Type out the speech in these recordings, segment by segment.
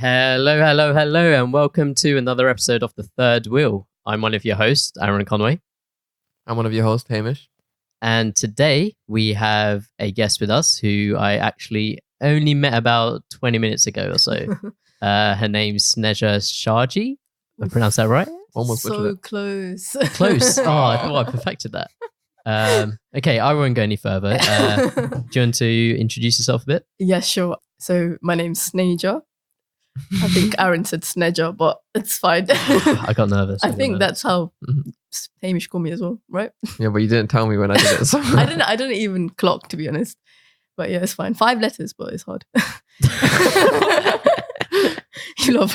Hello, and welcome to another episode of The Third Wheel. I'm one of your hosts, Aaron Conway. I'm one of your hosts, Hamish. And today we have a guest with us who I actually only met about 20 minutes ago or so. Her name's Sneja Shaji. Did I pronounce that right? Almost so close. Close. Oh, I thought I perfected that. Okay, I won't go any further. Do you want to introduce yourself a bit? Yeah, sure. So my name's Snay-ja. I think Aaron said Sneja, but it's fine. I got nervous. I think that's how Hamish called me as well, right? Yeah, but you didn't tell me when I did it. So. I didn't even clock, to be honest. But yeah, it's fine. 5 letters, but it's hard. you lot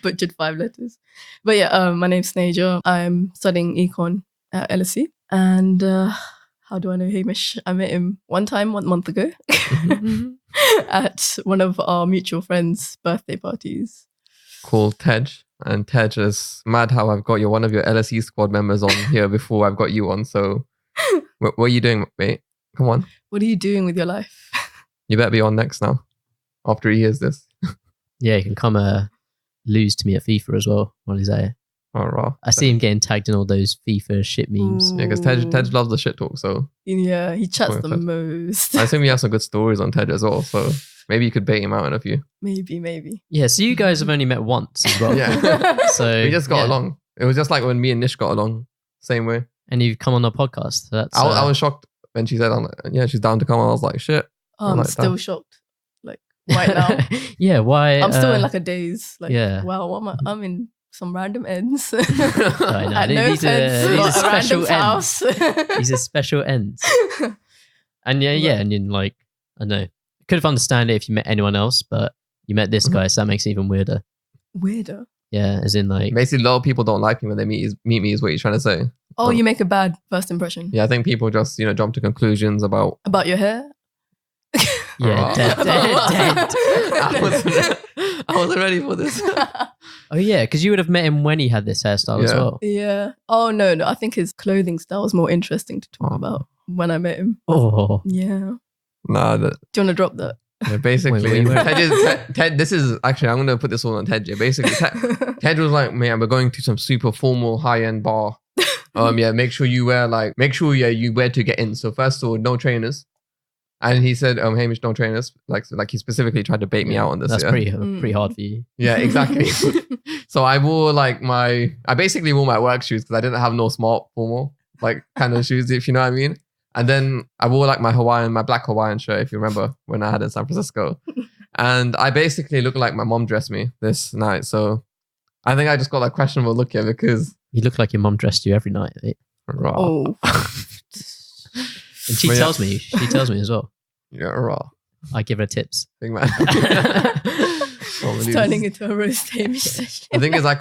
butchered 5 letters. But yeah, my name's Sneja. I'm studying econ at LSE. And how do I know Hamish? I met him one month ago at one of our mutual friends' birthday parties. Cool, Tej. And Tej is mad how I've got one of your LSE squad members on here before I've got you on. So what are you doing, mate? Come on. What are you doing with your life? You better be on next now after he hears this. Yeah, you can come lose to me at FIFA as well while he's there. Oh, raw. I see him getting tagged in all those FIFA shit memes. Yeah, because Tej loves the shit talk, so... Yeah, he chats the most. I assume you have some good stories on Tej as well, so maybe you could bait him out in a few. Maybe. Yeah, so you guys have only met once as well. Yeah. So we just got along. It was just like when me and Nish got along, same way. And you've come on the podcast. So that's, I was shocked when she said, she's down to come. I was like, shit. I'm still shocked. Like, right now. Yeah, why? I'm still in like a daze. Like, yeah. Wow, what am I? I'm in some random ends. I know. These are special ends. These are special ends. And and then like, I don't know. I could have understood it if you met anyone else, but you met this guy, so that makes it even weirder. Weirder? Yeah, as in like... Basically, a lot of people don't like me when they meet me is what you're trying to say. Oh, you make a bad first impression. Yeah, I think people just, jump to conclusions about... About your hair? Yeah, dead. I wasn't ready for this. Oh yeah, because you would have met him when he had this hairstyle as well. Yeah. Oh no, I think his clothing style was more interesting to talk about when I met him. Oh. Yeah. Nah. Do you want to drop that? Yeah, basically, Ted, this is actually, I'm going to put this all on Ted. Yeah, basically, Ted was like, man, we're going to some super formal high-end bar. Make sure you wear to get in. So first of all, no trainers. And he said, Hamish, no trainers. Like he specifically tried to bait me out on this. That's pretty hard for you. Yeah, exactly. So I wore I basically wore my work shoes because I didn't have no smart formal kind of shoes, if you know what I mean. And then I wore my black Hawaiian shirt, if you remember, when I had it in San Francisco. And I basically looked like my mom dressed me this night. So I think I just got that questionable look here because... You look like your mom dressed you every night. Right? Oh. And she tells me as well. Yeah, raw. I give her tips. Big man. It's turning into a roast Hamish session. The thing is, I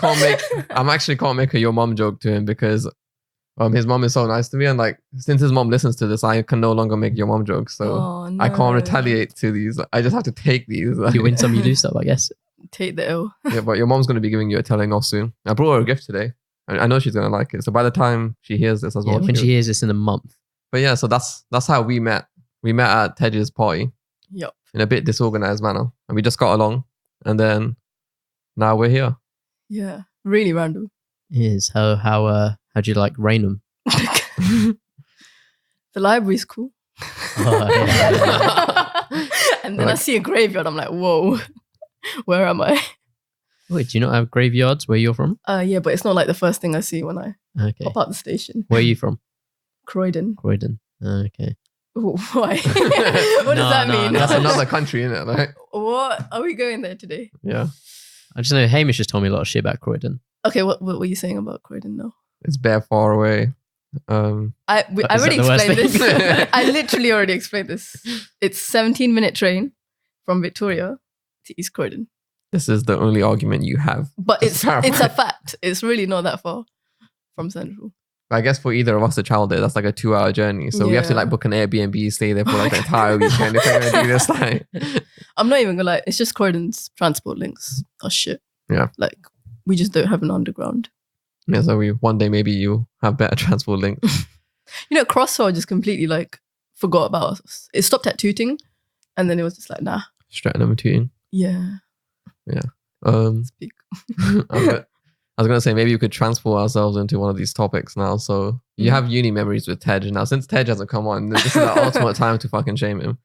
actually can't make a your mom joke to him because his mom is so nice to me, and since his mom listens to this, I can no longer make your mom jokes, so I can't retaliate to these. I just have to take these. You win some, you lose some, I guess. Take the L. Yeah, but your mom's going to be giving you a telling off soon. I brought her a gift today. I know she's going to like it. So by the time she hears this as well. When she hears this in a month. But yeah, so that's how we met. We met at Ted's party. Yep. In a bit disorganized manner. And we just got along. And then now we're here. Yeah. Really random. It is. How do you like Raynham? The library's cool. Oh, yeah. And then I see a graveyard. I'm like, whoa, where am I? Wait, do you not have graveyards where you're from? Yeah, but it's not like the first thing I see when I pop out the station. Where are you from? Croydon. Okay. Ooh, why? What does that mean? That's another country, isn't it? What? Are we going there today? Yeah. I just know Hamish has told me a lot of shit about Croydon. Okay, what were you saying about Croydon now? It's bare far away. I already explained this. I literally already explained this. It's 17-minute train from Victoria to East Croydon. This is the only argument you have. But it's a fact. It's really not that far from Central. I guess for either of us to travel there, that's like a 2-hour journey. So we have to book an Airbnb, stay there for the entire weekend if we're going to do this. I'm not even going to lie. It's just Croydon's transport links are shit. Yeah. We just don't have an underground. Yeah, so one day maybe you have better transport links. Crossroads just completely forgot about us. It stopped at Tooting and then it was just nah. Stratton and Tooting. Yeah. Yeah. Speak. I was going to say, maybe we could transport ourselves into one of these topics now. So you have uni memories with Tej. Now, since Tej hasn't come on, this is the ultimate time to fucking shame him.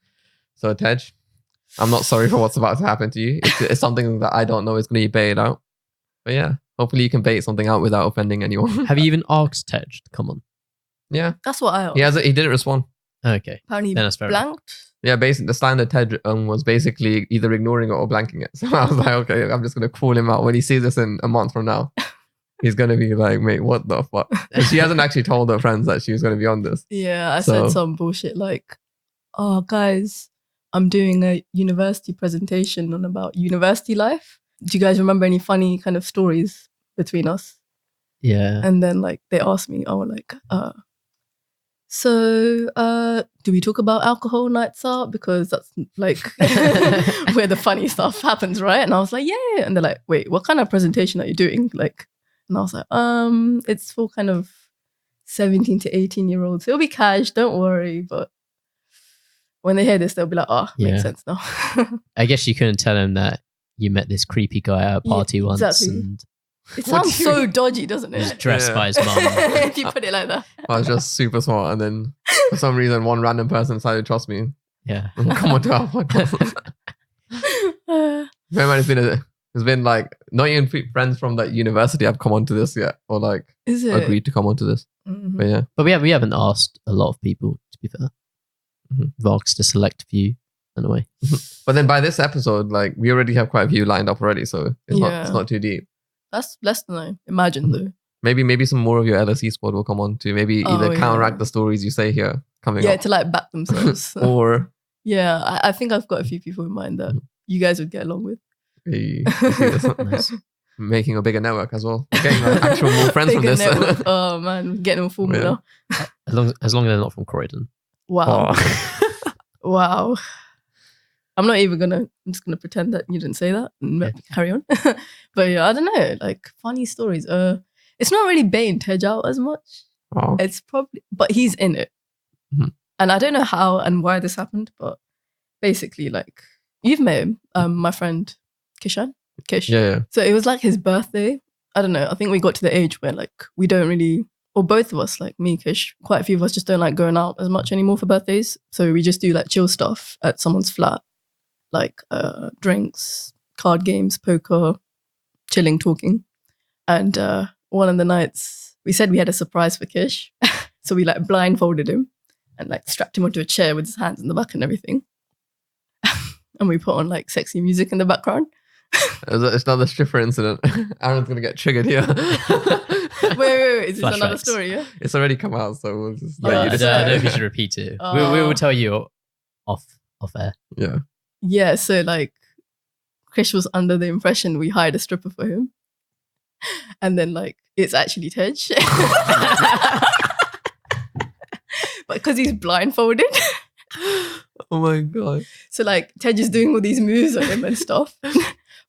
So Tej, I'm not sorry for what's about to happen to you. It's something that I don't know is going to be baited out. But yeah, hopefully you can bait something out without offending anyone. Have you even asked Tej to come on? Yeah. That's what I asked. He didn't respond. Okay. Apparently Then that's fair blanked. Yeah, basically the standard Tej was basically either ignoring it or blanking it. So I was like, okay, I'm just going to call him out. When he sees this in a month from now, he's going to be like, mate, what the fuck? And she hasn't actually told her friends that she was going to be on this. Yeah, I said some bullshit like, oh, guys, I'm doing a university presentation on about university life. Do you guys remember any funny kind of stories between us? Yeah. And then like they asked me, so do we talk about alcohol nights out? Because that's like where the funny stuff happens, right? And I was like, yeah. And they're like, wait, what kind of presentation are you doing? Like, and I was like, it's for kind of 17 to 18-year-olds. It'll be cash, don't worry. But when they hear this, they'll be like, makes sense now. I guess you couldn't tell them that you met this creepy guy at a party once. Exactly. And it sounds so dodgy, doesn't it? was dressed by his mum. If you put it like that. I was just super smart. And then for some reason, one random person decided to trust me. Yeah. And come on to our podcast. It's been like, not even friends from that university have come onto this yet. Or like, Is it? agreed to come onto this. Mm-hmm. But yeah. But we haven't asked a lot of people, to be fair. We've asked a select few, in a way. But then by this episode, like, we already have quite a few lined up already. So it's not too deep. That's less than I imagined, though. Maybe some more of your LSE squad will come on to maybe either counteract the stories you say here coming up. Yeah, to like back themselves. Or... Yeah, I think I've got a few people in mind that you guys would get along with. Hey, nice. Making a bigger network as well. Getting actual more friends from this. Network. Oh man, getting them full now. As long as they're not from Croydon. Wow. Wow. I'm just gonna pretend that you didn't say that and carry on. But yeah, I don't know, like funny stories. It's not really baiting Tej out as much. Oh. It's probably, but he's in it. Mm-hmm. And I don't know how and why this happened, but basically, like, you've met him, my friend Kish. Yeah. So it was like his birthday. I don't know. I think we got to the age where like we don't really, or both of us, like me, Kish, quite a few of us just don't like going out as much anymore for birthdays. So we just do like chill stuff at someone's flat, like drinks, card games, poker, chilling, talking. And one of the nights we said we had a surprise for Kish. So we like blindfolded him and like strapped him onto a chair with his hands in the back and everything. And we put on like sexy music in the background. It's another stripper incident. Aaron's gonna get triggered here. Wait. Is this another story? Yeah. It's already come out, so we'll just let you decide. I don't know if you should repeat it. We will tell you off air. Yeah. Yeah. So like, Chris was under the impression we hired a stripper for him, and then like it's actually Tej. But because he's blindfolded. Oh my god. So like Tej is doing all these moves on him and stuff.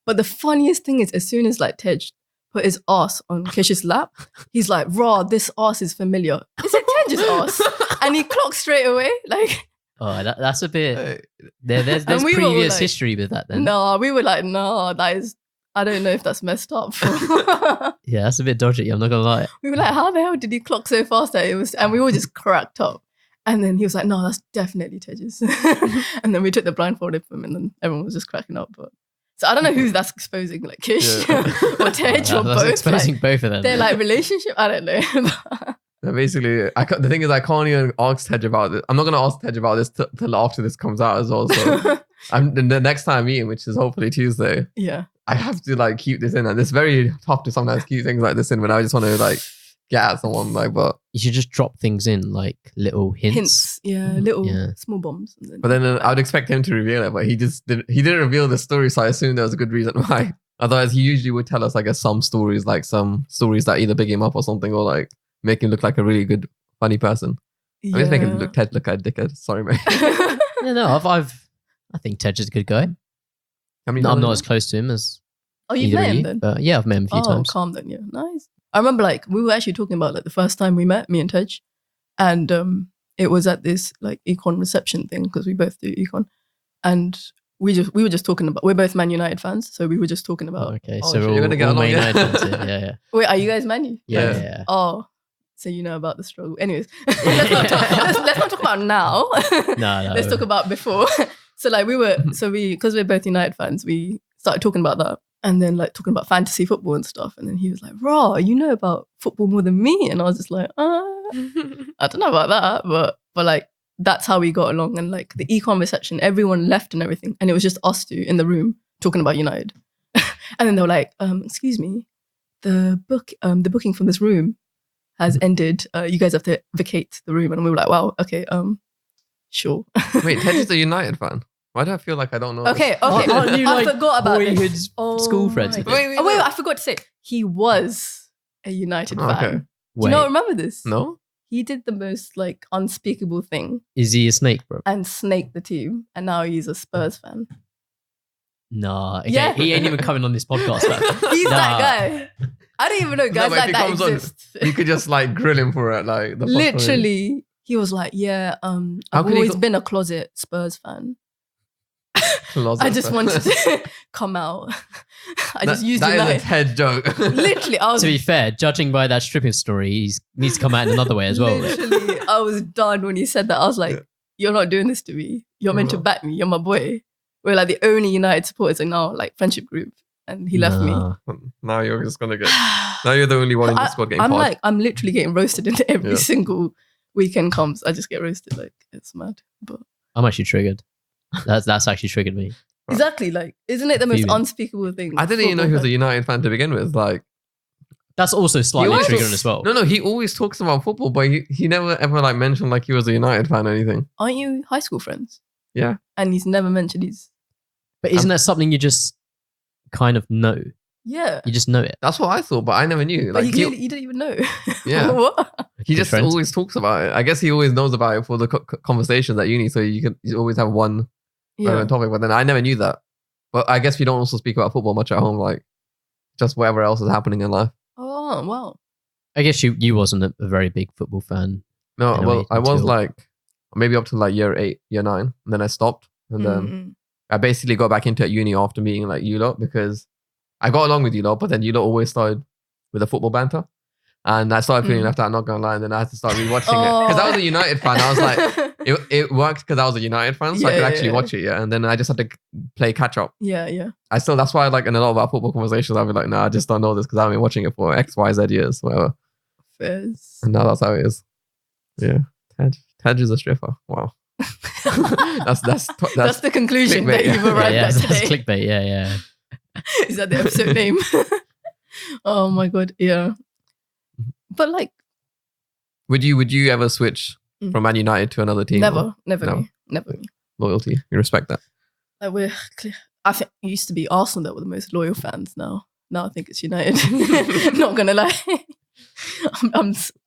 But the funniest thing is, as soon as like Tej put his ass on Kish's lap, he's like, raw, this ass is familiar. Is it Tej's ass? And he clocked straight away. Like, oh, that's a bit. There's previous like, history with that then. No, we were like, no, that is, I don't know if that's messed up. Yeah, that's a bit dodgy. I'm not gonna lie. We were like, how the hell did he clock so fast that it was? And we all just cracked up. And then he was like, no, that's definitely Tej's. And then we took the blindfold off him and then everyone was just cracking up. But so I don't know who's that's exposing, like Kish or Tej or both. Exposing like, both of them. Their like relationship, I don't know. Basically, the thing is, I can't even ask Tej about this. I'm not going to ask Tej about this till after this comes out as well. So the next time I meet him, which is hopefully Tuesday, I have to like keep this in. And it's very tough to sometimes keep things like this in when I just want to like get at someone. Like, but you should just drop things in like little hints. Little small bombs. But then I would expect him to reveal it, but he didn't reveal the story, so I assumed there was a good reason why. Otherwise, he usually would tell us, I guess, some stories that either big him up or something, or like make him look like a really good, funny person. I'm just making Tej look like a dickhead. Sorry, mate. I think Tej is a good guy. I'm not as close to him as. Oh, you've met him then? But yeah, I've met him a few times. Oh, calm then, yeah. Nice. I remember like we were actually talking about like the first time we met, me and Tej, and it was at this like econ reception thing because we both do econ, and we were just talking about. We're both Man United fans, so we were just talking about. Okay, Oh, so shit, we're you're all, gonna get all Man along, yeah. United fans here. Yeah. Wait, are you guys Man U? Yeah. Oh, so you know about the struggle. Anyways, let's not talk about now. No. Let's talk about before. So like because we're both United fans, we started talking about that. And then like talking about fantasy football and stuff. And then he was like, "Raw, you know about football more than me." And I was just like, I don't know about that. But like, that's how we got along. And like the econ reception, everyone left and everything. And it was just us two in the room talking about United. And then they were like, excuse me, the booking from this room has ended. You guys have to vacate the room. And we were like, wow, okay, sure. Wait, Ted is a United fan. Why do I feel like I don't know? Okay. Aren't you, I like, forgot about boyhood this. school friends? my Wait, God. Wait, I forgot to say he was a United fan. Okay. Do you not remember this? No? He did the most like unspeakable thing Is he a snake, bro? and snaked the team, and now he's a Spurs fan. Nah. Okay. Yeah. He ain't even coming on this podcast, man. He's Nah. that guy. I don't even know guys but if like he that comes on, exist. You could just like grill him for it. Like the Literally, he was like, "Yeah, How I've can he always go- been a closet Spurs fan. closet I just fan. wanted to come out. I just used that is a United. Ted joke. Literally, I was To be fair, judging by that stripping story, he needs to come out in another way as well. Literally, I was done when he said that. I was like, Yeah. "You're not doing this to me. You're meant to No. back me. You're my boy." We're like the only United supporters in our like friendship group, and he left me. Nah. Now you're just gonna get. Now you're the only one in the squad getting parked. I'm literally getting roasted into every Yeah. single weekend comes. I just get roasted. Like it's mad. But I'm actually triggered. That's actually triggered me. exactly, like, isn't it the most Fuming. unspeakable thing? I didn't even know he was a United fan to begin with. Like, That's also slightly always- triggering as well. no, he always talks about football, but he never ever like mentioned like he was a United fan or anything. Aren't you high school friends? Yeah. And he's never mentioned he's But isn't that something you just kind of know? yeah. You just know it. That's what I thought, but I never knew. But Like, you didn't even know. Yeah. What? he Good just friends. always talks about it. I guess he always knows about it for the conversations at uni, so you always have one Yeah. topic. But then I never knew that. But I guess we don't also speak about football much at home, like just whatever else is happening in life. Oh wow. I guess you wasn't a very big football fan. No, In a well, way, I was until- like maybe up to like year 8, year 9, and then I stopped, and then Mm. I basically got back into uni after meeting like you lot because I got along with you lot, but then you lot always started with the football banter, and I started feeling Mm. left out. Not gonna lie, and then I had to start rewatching it because I was a United fan. I was like, it worked because I was a United fan, so I could Yeah, actually yeah. watch it. Yeah, and then I just had to play catch up. yeah. That's why like in a lot of our football conversations, I'll be like, nah, I just don't know this because I've been watching it for X, Y, Z years, whatever. Fairs. And now that's how it is. Yeah, Ted is a stripper. Wow. that's That's the conclusion clickbait, that you've yeah. arrived yeah, at that's today. clickbait. Yeah. Is that the episode name? Oh my god, yeah. But like, Would you ever switch Mm. from Man United to another team? never or me. Loyalty. You respect that. Like I think it used to be Arsenal that were the most loyal fans. Now I think it's United. Not gonna lie,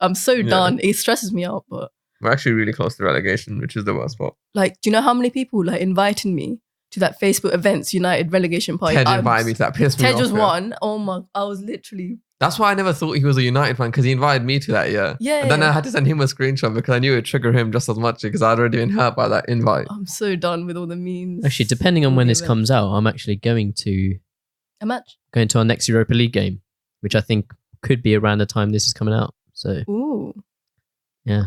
I'm so Yeah. done. It stresses me out. But We're actually really close to relegation, which is the worst part. like, do you know how many people like invited me to that Facebook events United relegation party? Ted invited me to that. Pissed me Ted off. was yeah. one. Oh my! I was literally That's why I never thought he was a United fan because he invited me to that. Yeah. yeah. And then I had to send him a screenshot because I knew it would trigger him just as much because I'd already been hurt by that invite. I'm so done with all the memes. Actually, depending on all when the this comes out, I'm actually going to a match. our next Europa League game, which I think could be around the time this is coming out. So Ooh. yeah,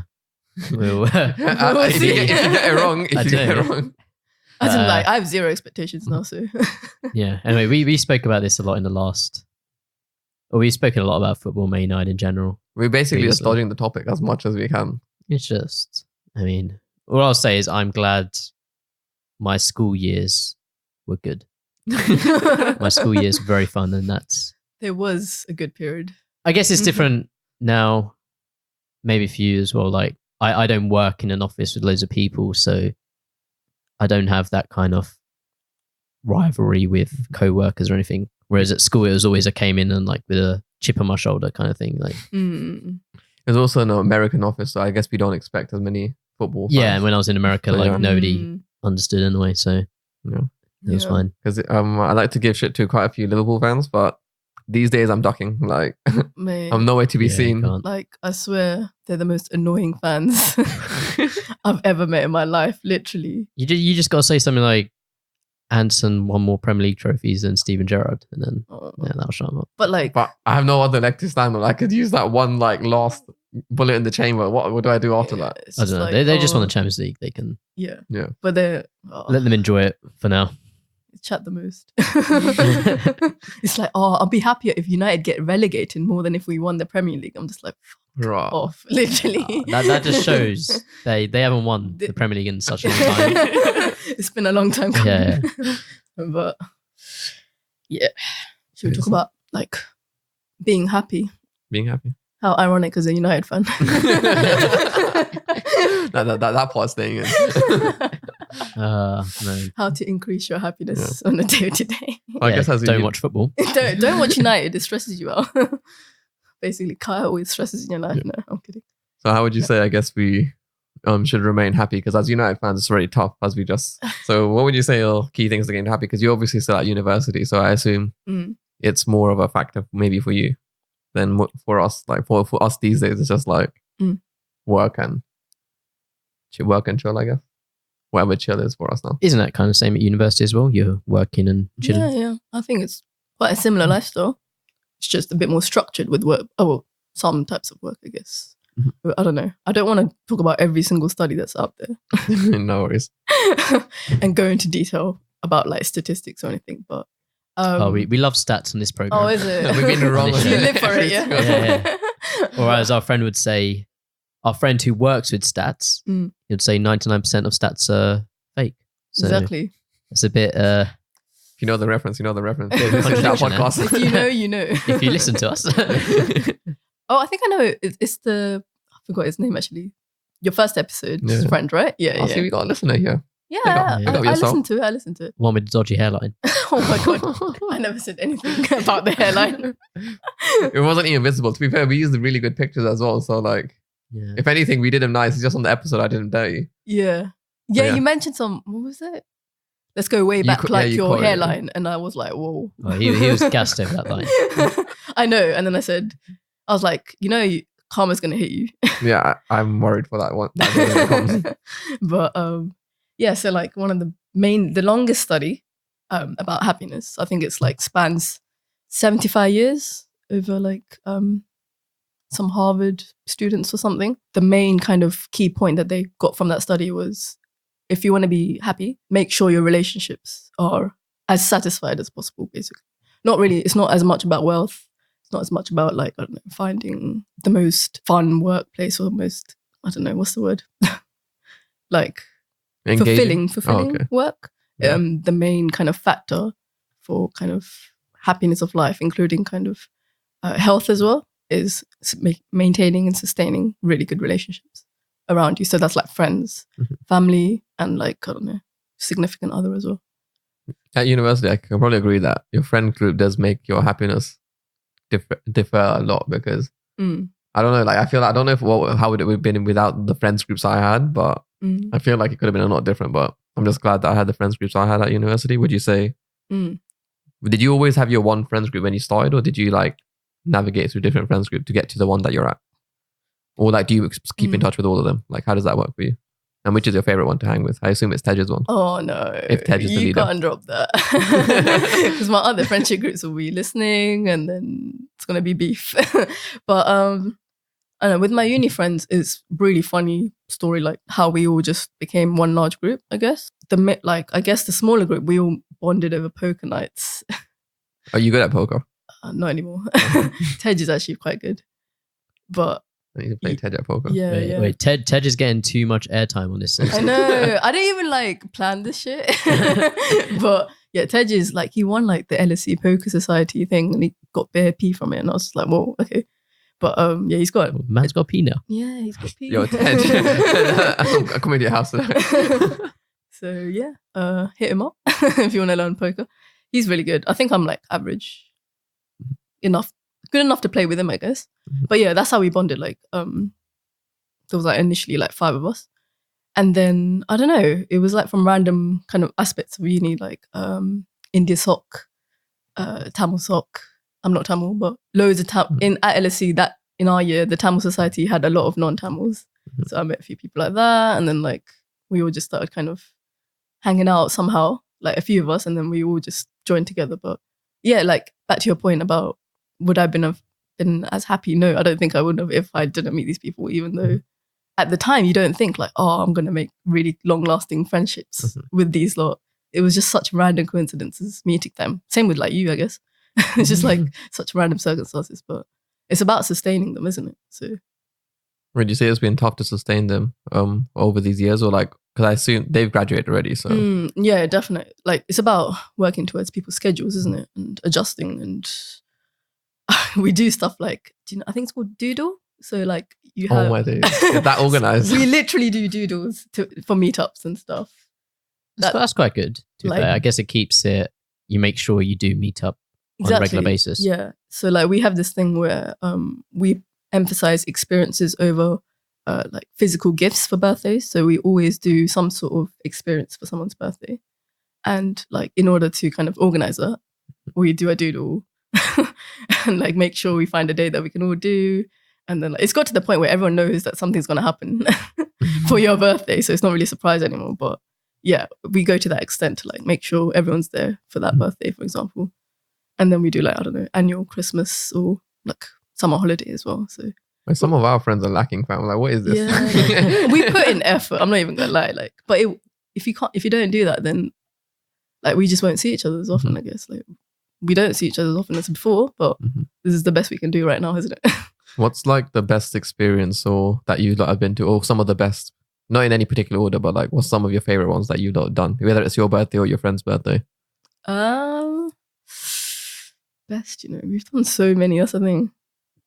we'll, If you get it wrong, I if you get it don't. wrong. I didn't Uh, like. I have zero expectations now. So yeah. Anyway, we spoke about this a lot in the last. Or we've spoken a lot about football, Man United in general. We're basically just Previously. dodging the topic as much as we can. It's just, I mean, all I'll say is I'm glad my school years were good. My school years were very fun, and that's. there was a good period. I guess it's Mhm. different now, maybe for you as well. Like, I don't work in an office with loads of people, so I don't have that kind of rivalry with co-workers or anything. Whereas at school, it was always I came in and like with a chip on my shoulder kind of thing. Like, Mm. There's also an American office, so I guess we don't expect as many football fans. yeah, and when I was in America, So, like yeah. nobody Mm. understood anyway, so Yeah. it was Yeah. fine. Because I like to give shit to quite a few Liverpool fans, but these days I'm ducking. Like, Mate, I'm nowhere to be Yeah, you seen. can't. like I swear they're the most annoying fans I've ever met in my life. Literally. You just got to say something like, Anson won more Premier League trophies than Steven Gerrard, and then that'll shut him up. But like, But I have no other leg to stand on. I could use that one like last bullet in the chamber. What do I do after that? I don't know. They just won the Champions League. They can Yeah. But they're let them enjoy it for now. chat the most. It's like, I'll be happier if United get relegated more than if we won the Premier League. I'm just like, Right. off, literally. That just shows they haven't won the Premier League in such a long time. It's been a long time coming. Yeah. But yeah, should we talk about like being happy? Being happy. How ironic as a United fan. that part's staying in. No. How to increase your happiness on a day to day. I guess as don't watch football. Don't watch United. It stresses you out. Basically, Kyle always stresses in your life. No, I'm kidding. So how would you say? I guess we should remain happy because as United fans, it's really tough. As we just. So what would you say are key things to getting happy? Because you're obviously still at university, so I assume it's more of a factor maybe for you than for us. Like for us these days, it's just like work and chill. I guess whatever chill is for us now. Isn't that kind of same at university as well? You're working and chilling. Yeah. I think it's quite a similar lifestyle. It's just a bit more structured with work. Oh, well, some types of work, I guess. I don't know. I don't want to talk about every single study that's out there. No worries. And go into detail about like statistics or anything. But we love stats on this program. oh, is it? We've been wrong. You live for it, yeah. Yeah. Or as our friend would say, our friend who works with stats, he'd say 99% of stats are fake. So exactly. It's a bit. If you know the reference, you know the reference. Yeah, Listen to that podcast. If you know, you know. If you listen to us. Oh, I think I know. It's the, I forgot his name actually. Your first episode, Yeah. friend, right? Yeah, I'll see we got a listener here. Yeah, Pick up I yourself. listened to it. One with the dodgy hairline. Oh my god, I never said anything about the hairline. It wasn't even visible. To be fair, we used really good pictures as well. So like, Yeah. if anything, we did him nice. It's just on the episode I didn't dare you. Yeah, Yeah. You mentioned some. What was it? Let's go way back, like you your quoted it. hairline, and I was like, whoa. Oh, he was gassed over that line. I know, and then I was like, karma's gonna hit you. Yeah, I'm worried for that one. That day when it comes. But yeah, so like one of the longest study about happiness, I think it's like spans 75 years over like some Harvard students or something. The main kind of key point that they got from that study was, if you want to be happy, make sure your relationships are as satisfied as possible, basically. Not really, it's not as much about wealth. It's not as much about like, I don't know, finding the most fun workplace or most, I don't know, what's the word? Like Engaging? fulfilling okay. work. Yeah. The main kind of factor for kind of happiness of life, including kind of health as well, is maintaining and sustaining really good relationships around you. So that's like friends, family, and like, I don't know, significant other as well. At university, I can probably agree that your friend group does make your happiness differ a lot because I don't know, like I feel like, I don't know how it would have been without the friends groups I had, but I feel like it could have been a lot different. But I'm just glad that I had the friends groups I had at university. Would you say? Did you always have your one friends group when you started, or did you like navigate through different friends group to get to the one that you're at? Or like, do you keep in touch with all of them? Like, how does that work for you? And which is your favorite one to hang with? I assume it's Tej's one. Oh no! If Tej is the you leader. can't drop that, because my other friendship groups will be listening, and then it's gonna be beef. But I don't know. With my uni friends, it's really funny story, like how we all just became one large group. I guess I guess the smaller group, we all bonded over poker nights. Are you good at poker? Not anymore. Tej is actually quite good, but. I need to play Tej at poker. Yeah, Wait, Tej is getting too much airtime on this. I know. I didn't even like plan this shit. But yeah, Tej is like, he won like the LSE Poker Society thing and he got bare P from it. And I was like, whoa, okay. But yeah, he's got... Man's got P now. Yeah, he's got P. Yo, Tej. I'm coming to your house today. So yeah, hit him up if you want to learn poker. He's really good. I think I'm like average good enough to play with him, I guess. But yeah, that's how we bonded. Like, there was like initially like 5 of us. And then, I don't know, it was like from random kind of aspects of uni, like India Soc, Tamil Soc. I'm not Tamil, but loads of at LSE, that in our year, the Tamil Society had a lot of non-Tamils. So I met a few people like that. And then like, we all just started kind of hanging out somehow. like a few of us, and then we all just joined together. But yeah, like back to your point about would I have been as happy? No, I don't think I would have if I didn't meet these people, even though at the time you don't think like, oh, I'm going to make really long-lasting friendships with these lot. It was just such random coincidences meeting them. Same with like you, I guess. It's just like such random circumstances, but it's about sustaining them, isn't it? So would you say it's been tough to sustain them over these years, or like, because I assume they've graduated already, so yeah, definitely. Like it's about working towards people's schedules, isn't it, and adjusting. And we do stuff like, I think it's called doodle. So like you have, oh my days, get that organized. We literally do doodles for meetups and stuff. That's quite good. Like, I guess it keeps it. You make sure you do meet up on a regular basis. Yeah. So like we have this thing where we emphasize experiences over like physical gifts for birthdays. So we always do some sort of experience for someone's birthday. And like in order to kind of organize that, we do a doodle and like make sure we find a day that we can all do. And then like, it's got to the point where everyone knows that something's going to happen for your birthday. So it's not really a surprise anymore. But yeah, we go to that extent to like make sure everyone's there for that birthday, for example. And then we do like, I don't know, annual Christmas or like summer holiday as well. So some of our friends are lacking, fam. Like, what is this? Yeah. We put in effort. I'm not even gonna lie. Like, but if you don't do that, then like we just won't see each other as often. I guess like we don't see each other as often as before. But this is the best we can do right now, isn't it? What's like the best experience or that you lot have been to, or some of the best? Not in any particular order, but like, what's some of your favorite ones that you've done, whether it's your birthday or your friend's birthday? Best, we've done so many. That's the thing.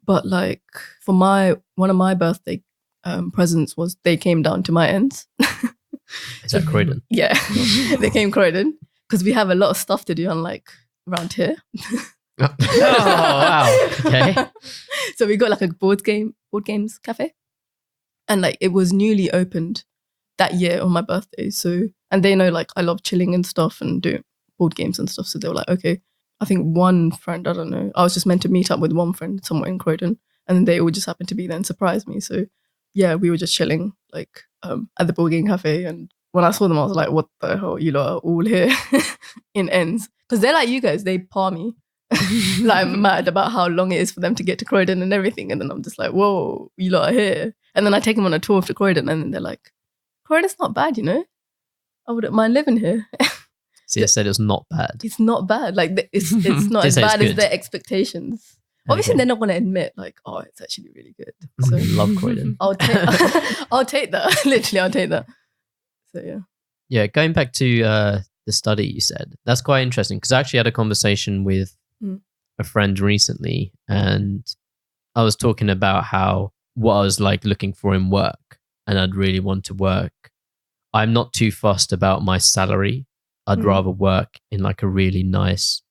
But like for one of my birthday presents was they came down to my ends. Is that Croydon? Yeah, they came Croydon because we have a lot of stuff to do like around here. Oh wow! Okay. So we got like a board games cafe, and like it was newly opened that year on my birthday. So and they know like I love chilling and stuff and doing board games and stuff. So they were like, okay. I think one friend, I don't know, I was just meant to meet up with one friend somewhere in Croydon, and then they all just happened to be there and surprised me. So yeah, we were just chilling like at the board game cafe, and when I saw them, I was like, what the hell, you lot are all here in ends. Because they're like you guys, they par me. Like I'm mad about how long it is for them to get to Croydon and everything. And then I'm just like, whoa, you lot are here. And then I take them on a tour to Croydon, and then they're like, Croydon's not bad, I wouldn't mind living here. So you said it was not bad. It's not bad. Like it's not as bad as their expectations. Obviously, they're not going to admit like, oh, it's actually really good. So love Croydon. I'll take that. Literally, I'll take that. So yeah. Yeah, going back to the study you said, that's quite interesting because I actually had a conversation with a friend recently, and I was talking about how what I was like looking for in work, and I'd really want to work. I'm not too fussed about my salary. I'd rather work in like a really nice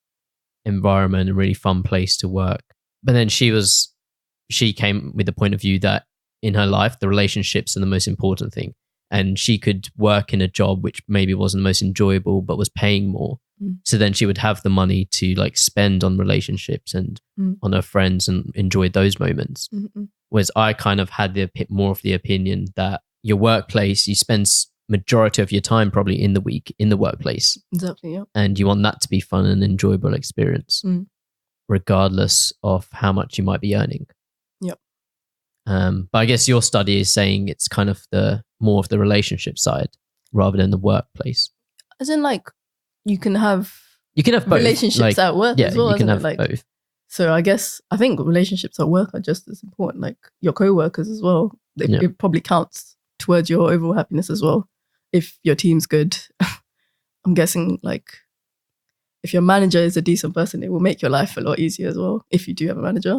environment, a really fun place to work. But then she came with the point of view that in her life, the relationships are the most important thing. And she could work in a job which maybe wasn't the most enjoyable, but was paying more. So then she would have the money to like spend on relationships and on her friends and enjoy those moments. Whereas I kind of had more of the opinion that your workplace, you spend majority of your time probably in the week in the workplace. Exactly, yeah. And you want that to be fun and enjoyable experience, regardless of how much you might be earning. Yep. But I guess your study is saying it's kind of more of the relationship side rather than the workplace. As in like you can have both. Relationships at work as well. You can have like, both. So I think relationships at work are just as important, like your co-workers as well. It probably counts towards your overall happiness as well. If your team's good, I'm guessing like if your manager is a decent person, it will make your life a lot easier as well. If you do have a manager.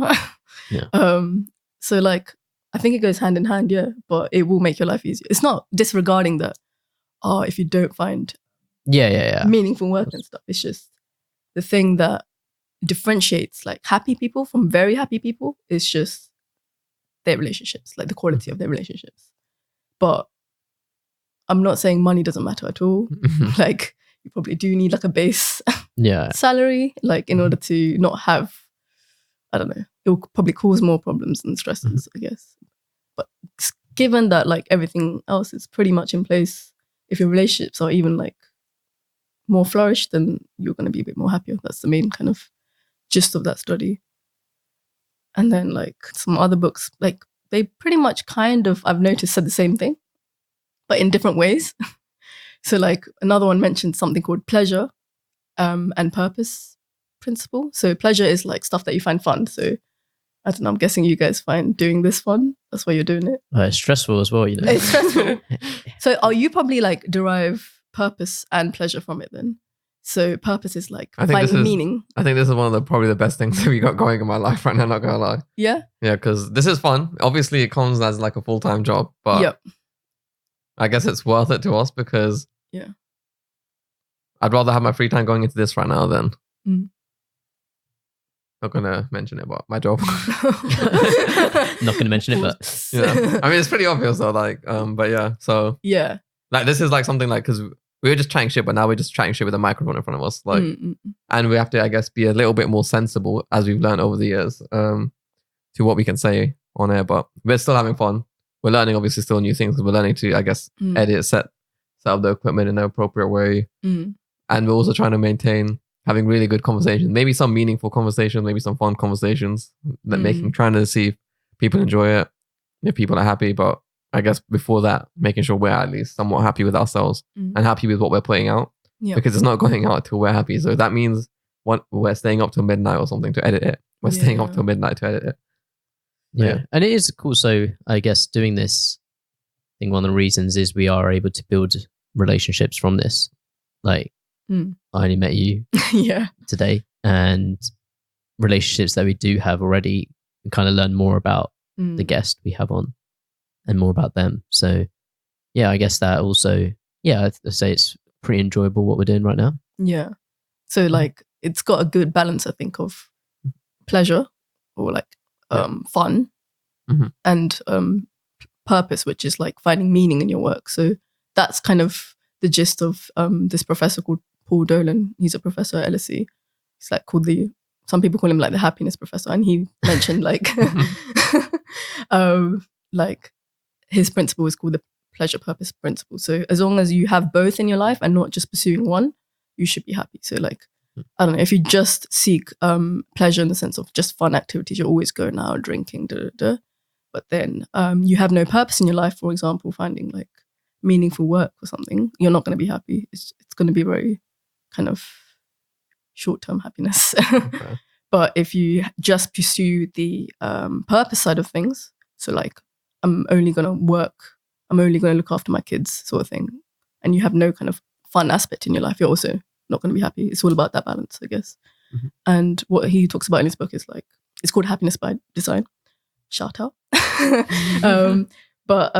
So like, I think it goes hand in hand, yeah, but it will make your life easier. It's not disregarding that, if you don't find meaningful work and stuff. It's just the thing that differentiates like happy people from very happy people is just their relationships, like the quality of their relationships. But I'm not saying money doesn't matter at all. Like you probably do need like a base salary, like in order to not have, I don't know, it will probably cause more problems and stresses, I guess. But given that like everything else is pretty much in place, if your relationships are even like more flourish, then you're going to be a bit more happier. That's the main kind of gist of that study. And then like some other books, like they pretty much kind of, I've noticed, said the same thing, but in different ways. So like another one mentioned something called pleasure and purpose principle. So pleasure is like stuff that you find fun. So I don't know, I'm guessing you guys find doing this fun. That's why you're doing it. It's stressful as well, you know. It's stressful. So you probably like derive purpose and pleasure from it then. So purpose is like finding meaning. I think this is one of probably the best things that we got going in my life right now, not gonna lie. Yeah? Yeah, because this is fun. Obviously it comes as like a full-time job, but I guess it's worth it to us because I'd rather have my free time going into this right now than not gonna mention it, but my job. Not gonna mention it, but I mean it's pretty obvious though, like but yeah, so like this is like something like, because we were just chatting shit, but now we're just chatting shit with a microphone in front of us, like and we have to, I guess, be a little bit more sensible, as we've learned over the years, to what we can say on air, but we're still having fun. We're learning obviously still new things, because we're learning to, I guess, edit, set up the equipment in the appropriate way, and we're also trying to maintain having really good conversations, maybe some meaningful conversations, maybe some fun conversations, that trying to see if people enjoy it, if people are happy. But I guess before that, making sure we're at least somewhat happy with ourselves and happy with what we're putting out, because it's not going out till we're happy. So that means we're staying up till midnight or something to edit it. We're staying up till midnight to edit it. Yeah. And it is cool. So I guess doing this, I think one of the reasons is we are able to build relationships from this. Like, I only met you today, and relationships that we do have already, we kind of learn more about the guest we have on and more about them. So yeah, I guess that also, I'd say it's pretty enjoyable what we're doing right now. Yeah. So like it's got a good balance, I think, of pleasure or like fun and purpose, which is like finding meaning in your work. So that's kind of the gist of this professor called Paul Dolan. He's a professor at LSE. He's like called some people call him like the happiness professor. And he mentioned like, like his principle is called the pleasure purpose principle. So as long as you have both in your life and not just pursuing one, you should be happy. So like, I don't know, if you just seek pleasure in the sense of just fun activities, you're always going out drinking, but then you have no purpose in your life, for example, finding like meaningful work or something, you're not going to be happy. It's going to be very kind of short-term happiness. Okay. But if you just pursue the purpose side of things, so like I'm only going to work, I'm only going to look after my kids sort of thing, and you have no kind of fun aspect in your life, you're also not going to be happy. It's all about that balance, I guess. And what he talks about in his book is like, it's called Happiness by Design. Shout out. But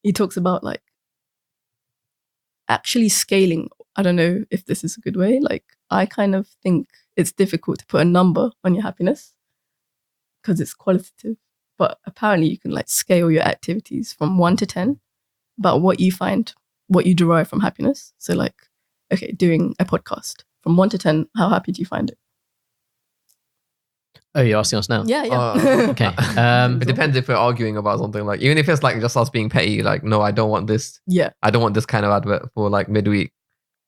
he talks about like actually scaling. I don't know if this is a good way. Like I kind of think it's difficult to put a number on your happiness because it's qualitative. But apparently you can like scale your activities from 1 to 10 about what you find, what you derive from happiness. So like, okay, doing a podcast from 1 to 10, how happy do you find it? Oh, you're asking us now? Yeah. Okay. It depends if we're arguing about something, like even if it's like just us being petty, like, no, I don't want this. Yeah. I don't want this kind of advert for like midweek.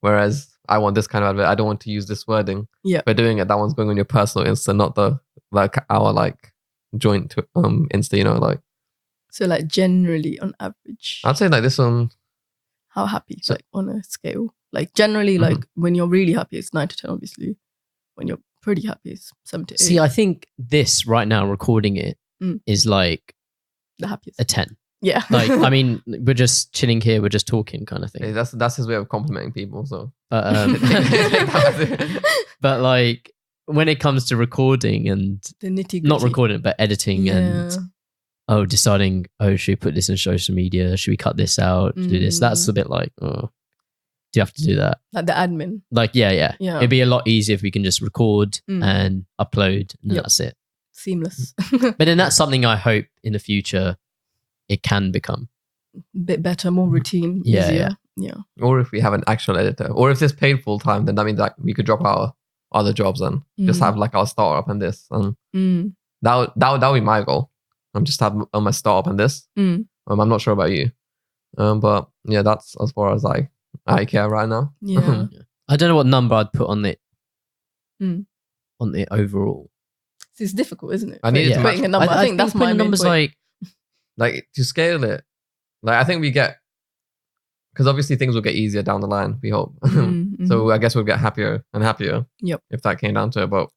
Whereas I want this kind of advert. I don't want to use this wording. Yeah. We're doing it. That one's going on your personal Insta, not the like our like joint Insta, you know, like. So like generally on average, I'd say like this one. How happy? So, like on a scale, like generally, like when you're really happy, it's 9 to 10, obviously. When you're pretty happy, it's 7 to 8. See, I think this right now, recording it, is like the happiest. A 10. Yeah. Like, I mean, we're just chilling here, we're just talking kind of thing. Yeah, that's his way of complimenting people. So, but like when it comes to recording and the nitty-gritty, not recording, but editing and deciding, should we put this in social media? Should we cut this out? Do this? That's a bit like, do you have to do that? Like the admin. Like, yeah. It'd be a lot easier if we can just record and upload and that's it. Seamless. But then that's something I hope in the future it can become. A bit better, more routine, easier. Yeah. Or if we have an actual editor, or if this paid full time, then that means that we could drop our other jobs and just have like our startup and this. And that would be my goal. I'm just have my startup and this. I'm not sure about you. But yeah, that's as far as I care right now. Yeah. I don't know what number I'd put on it. Mm. On the overall. So it's difficult, isn't it? I needed to putting a number. I think that's my main numbers point. like to scale it. Like I think we get, because obviously things will get easier down the line. We hope. So I guess we'll get happier and happier. Yep. If that came down to it, but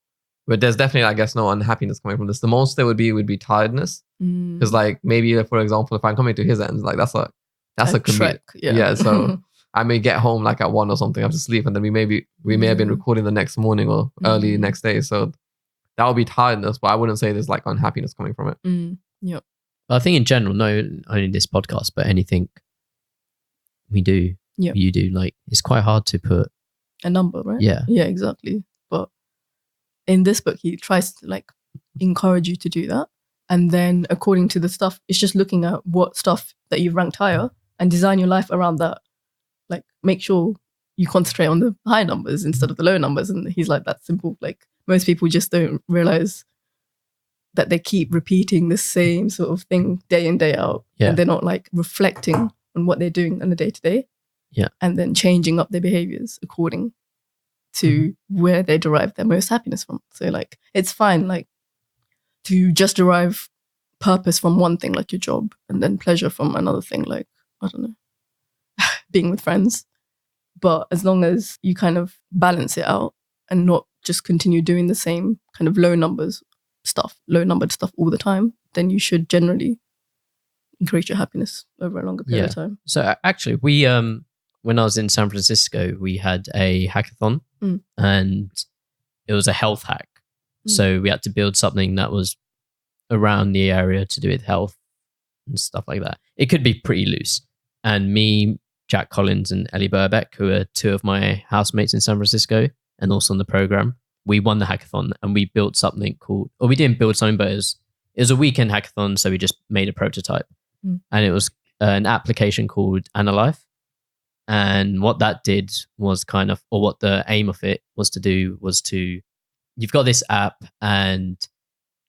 there's definitely, I guess, no unhappiness coming from this. The most there would be tiredness. Because like maybe, for example, if I'm coming to his ends, like that's a commute. Trek, yeah. So I may get home like at 1 or something, have to sleep, and then we may have been recording the next morning or early next day. So that would be tiredness, but I wouldn't say there's like unhappiness coming from it. Yep. But I think in general, no only this podcast, but anything we do, you do, like it's quite hard to put a number, right? Yeah. Yeah, exactly. But in this book, he tries to like encourage you to do that. And then according to the stuff, it's just looking at what stuff that you've ranked higher and design your life around that. Like make sure you concentrate on the high numbers instead of the low numbers. And he's like, that's simple. Like most people just don't realize that they keep repeating the same sort of thing day in, day out. Yeah. And they're not like reflecting on what they're doing on a day to day. Yeah. And then changing up their behaviors according to where they derive their most happiness from. So like, it's fine, like to just derive purpose from one thing, like your job, and then pleasure from another thing, like, I don't know, being with friends. But as long as you kind of balance it out and not just continue doing the same kind of low numbered stuff all the time, then you should generally increase your happiness over a longer period of time. So actually, we when I was in San Francisco, we had a hackathon, and it was a health hack. So we had to build something that was around the area to do with health and stuff like that. It could be pretty loose. And me, Jack Collins, and Ellie Burbeck, who are two of my housemates in San Francisco and also on the program, we won the hackathon and we built something called, or we didn't build something, but it was a weekend hackathon. So we just made a prototype, and it was an application called Analyfe. And what that did was kind of, or what the aim of it was to do was to, you've got this app and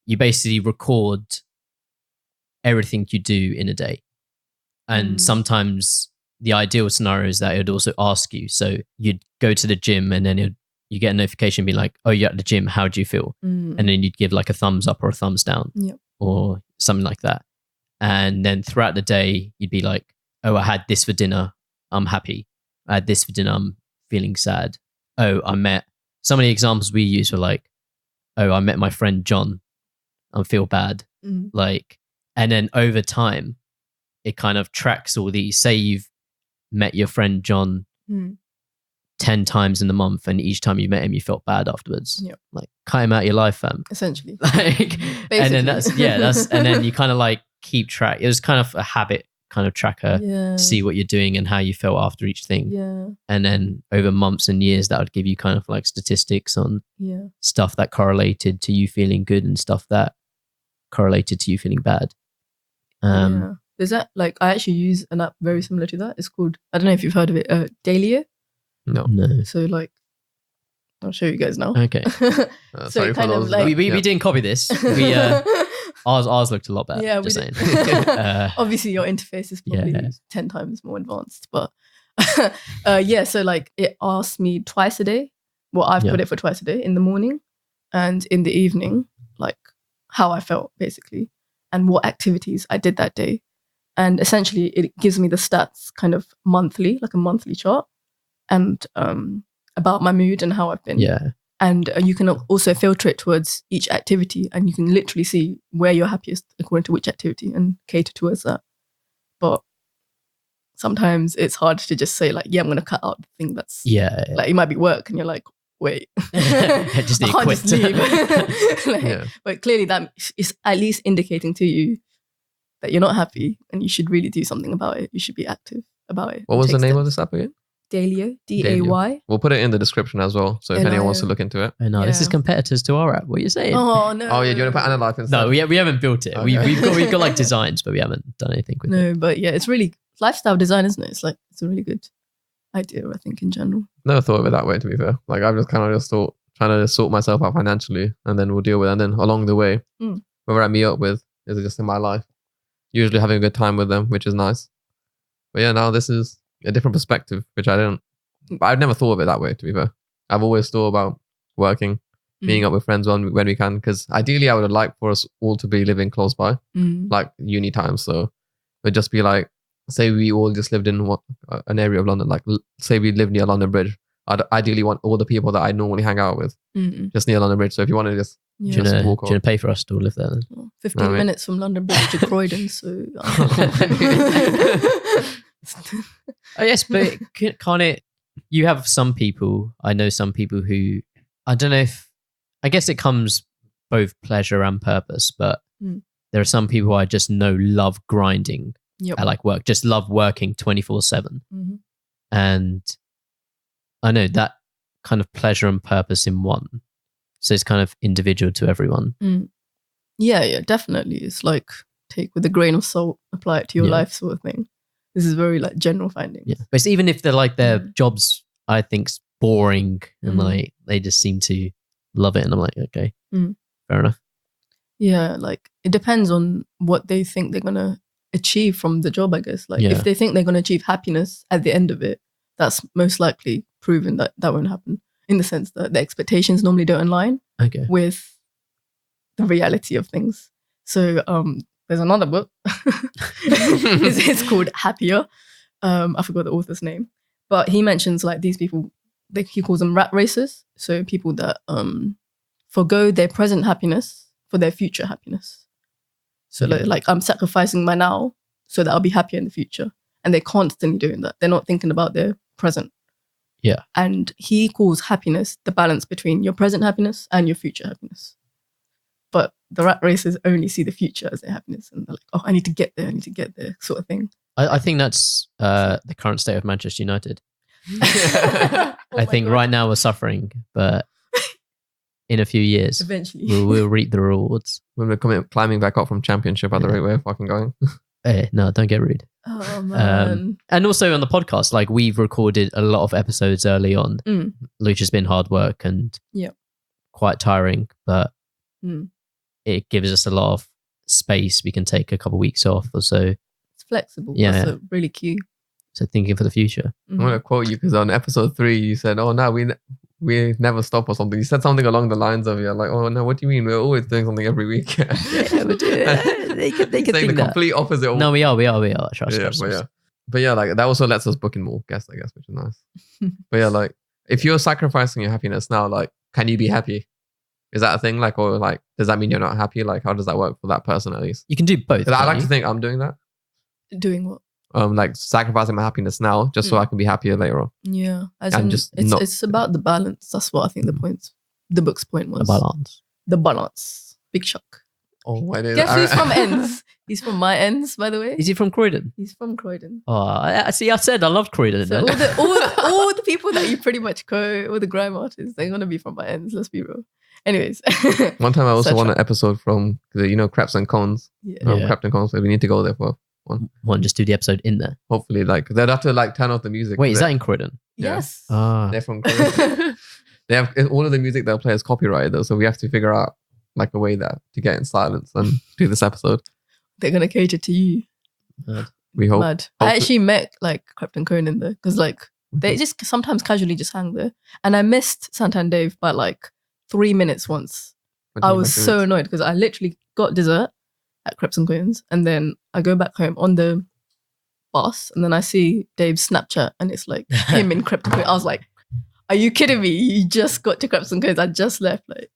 you basically record everything you do in a day. And sometimes the ideal scenario is that it would also ask you. So you'd go to the gym and then you get a notification being like, oh, you're at the gym. How do you feel? And then you'd give like a thumbs up or a thumbs down or something like that. And then throughout the day, you'd be like, oh, I had this for dinner. I'm happy. I had this for dinner. I'm feeling sad. Oh, some of the examples we use were like, oh, I met my friend John. I feel bad. Like, and then over time, it kind of tracks all these. Say you've met your friend John 10 times in the month, and each time you met him, you felt bad afterwards. Like, cut him out of your life, fam. Essentially. Like, and then that's, and then you kind of like keep track. It was kind of a habit kind of tracker to see what you're doing and how you felt after each thing. And then over months and years, that would give you kind of like statistics on stuff that correlated to you feeling good and stuff that correlated to you feeling bad. There's that, like, I actually use an app very similar to that. It's called, I don't know if you've heard of it, Dailyo. No. So like, I'll show you guys now. Okay. So kind of like, we didn't copy this. We ours looked a lot better. Yeah, just saying. Obviously your interface is probably 10 times more advanced, but so like it asks me twice a day. Well, I've put it for twice a day, in the morning and in the evening, like how I felt basically and what activities I did that day. And essentially it gives me the stats kind of monthly, like a monthly chart, and about my mood and how I've been. And you can also filter it towards each activity, and you can literally see where you're happiest according to which activity and cater towards that. But sometimes it's hard to just say like, I'm going to cut out the thing that's like, it might be work and you're like, wait, just I can't just leave. But clearly that is at least indicating to you that you're not happy and you should really do something about it. You should be active about it. What was the name of this app again? Dailyo, D-A-Y. We'll put it in the description as well. So if anyone wants to look into it. Oh, no, this is competitors to our app. What are you saying? Oh, no. Oh, yeah. Do you want to put Analyfe instead? No, we haven't built it. Okay. We've got like designs, but we haven't done anything with it. No, but it's really lifestyle design, isn't it? It's like, it's a really good idea, I think, in general. Never thought of it that way, to be fair. Like, I've just kind of just thought, trying to sort myself out financially, and then we'll deal with it. And then along the way, whoever I meet up with is just in my life. Usually having a good time with them, which is nice. But yeah, now this is a different perspective, which I didn't But I've never thought of it that way, to be fair. I've always thought about working, being up with friends when we can. Because ideally, I would have liked for us all to be living close by, like uni time. So it would just be like, say we all just lived in an area of London. Like, say we live near London Bridge. I'd ideally want all the people that I normally hang out with just near London Bridge. So if you want to just walk do you want to pay for us to live there then? 15 minutes from London Bridge to Croydon. So oh yes, but can't it? You have some people. I know some people who I don't know if. I guess it comes both pleasure and purpose, but there are some people I just know love grinding. I like work, just love working 24/7, and I know that kind of pleasure and purpose in one. So it's kind of individual to everyone. Yeah, definitely. It's like take with a grain of salt, apply it to your life sort of thing. This is very like general findings. Yeah, but it's even if they're like their jobs, I think's boring and like they just seem to love it, and I'm like, okay, fair enough. Yeah, like it depends on what they think they're gonna achieve from the job, I guess. Like if they think they're gonna achieve happiness at the end of it, that's most likely proven that won't happen, in the sense that the expectations normally don't align with the reality of things. So there's another book. It's called Happier. I forgot the author's name, but he mentions like these people. He calls them rat racers. So people that forgo their present happiness for their future happiness. So like I'm sacrificing my now so that I'll be happier in the future, and they're constantly doing that. They're not thinking about their present. Yeah. And he calls happiness the balance between your present happiness and your future happiness. But the rat racers only see the future as their happiness, and they're like, oh, I need to get there, sort of thing. I think that's the current state of Manchester United. I think right now we're suffering, but in a few years, eventually, we'll reap the rewards. When we're climbing back up from Championship at the rate we're fucking going. No, don't get rude. Oh man. And also on the podcast, like we've recorded a lot of episodes early on, which has been hard work and quite tiring, but it gives us a lot of space. We can take a couple of weeks off or so. It's flexible. Yeah. That's really key. So thinking for the future. I'm going to quote you because on episode 3, you said, oh, no, we never stop or something. You said something along the lines of, you're like, oh, no, what do you mean? We're always doing something every week. Yeah, but they could saying think the complete opposite. No, we are. Trust. But yeah, like that also lets us book in more guests, I guess, which is nice. But yeah, like if you're sacrificing your happiness now, like, can you be happy? Is that a thing? Like, or like, does that mean you're not happy? Like, how does that work for that person at least? You can do both. I like to think I'm doing that. Doing what? Like sacrificing my happiness now just so I can be happier later on. Yeah. It's about the balance. That's what I think the book's point was. The balance. Big shock. Oh, my God. Guess who's from ends? He's from my ends, by the way. Is he from Croydon? He's from Croydon. Oh, I said I loved Croydon. So all the people that you pretty much quote, all the grime artists, they're going to be from my ends. Let's be real. Anyways. One time I also won an episode from, Creps and Cons. Crept and Cons. So we need to go there for one. Just do the episode in there. Hopefully, like they'd have to like turn off the music. Wait, is that in Croydon? Yes. They're from Croydon. They have all of the music they'll play is copyrighted though, so we have to figure out like a way to get in silence and do this episode. They're gonna cater to you. We hope. Mad. I actually met like Crept and Conan there because like they just sometimes casually just hang there, and I missed Santan Dave by like 3 minutes once. I was so annoyed because I literally got dessert at Creps and Coins, and then I go back home on the bus, and then I see Dave's Snapchat, and it's like him in Crept and Coins. I was like, "Are you kidding me? You just got to Creps and Coins. I just left." Like,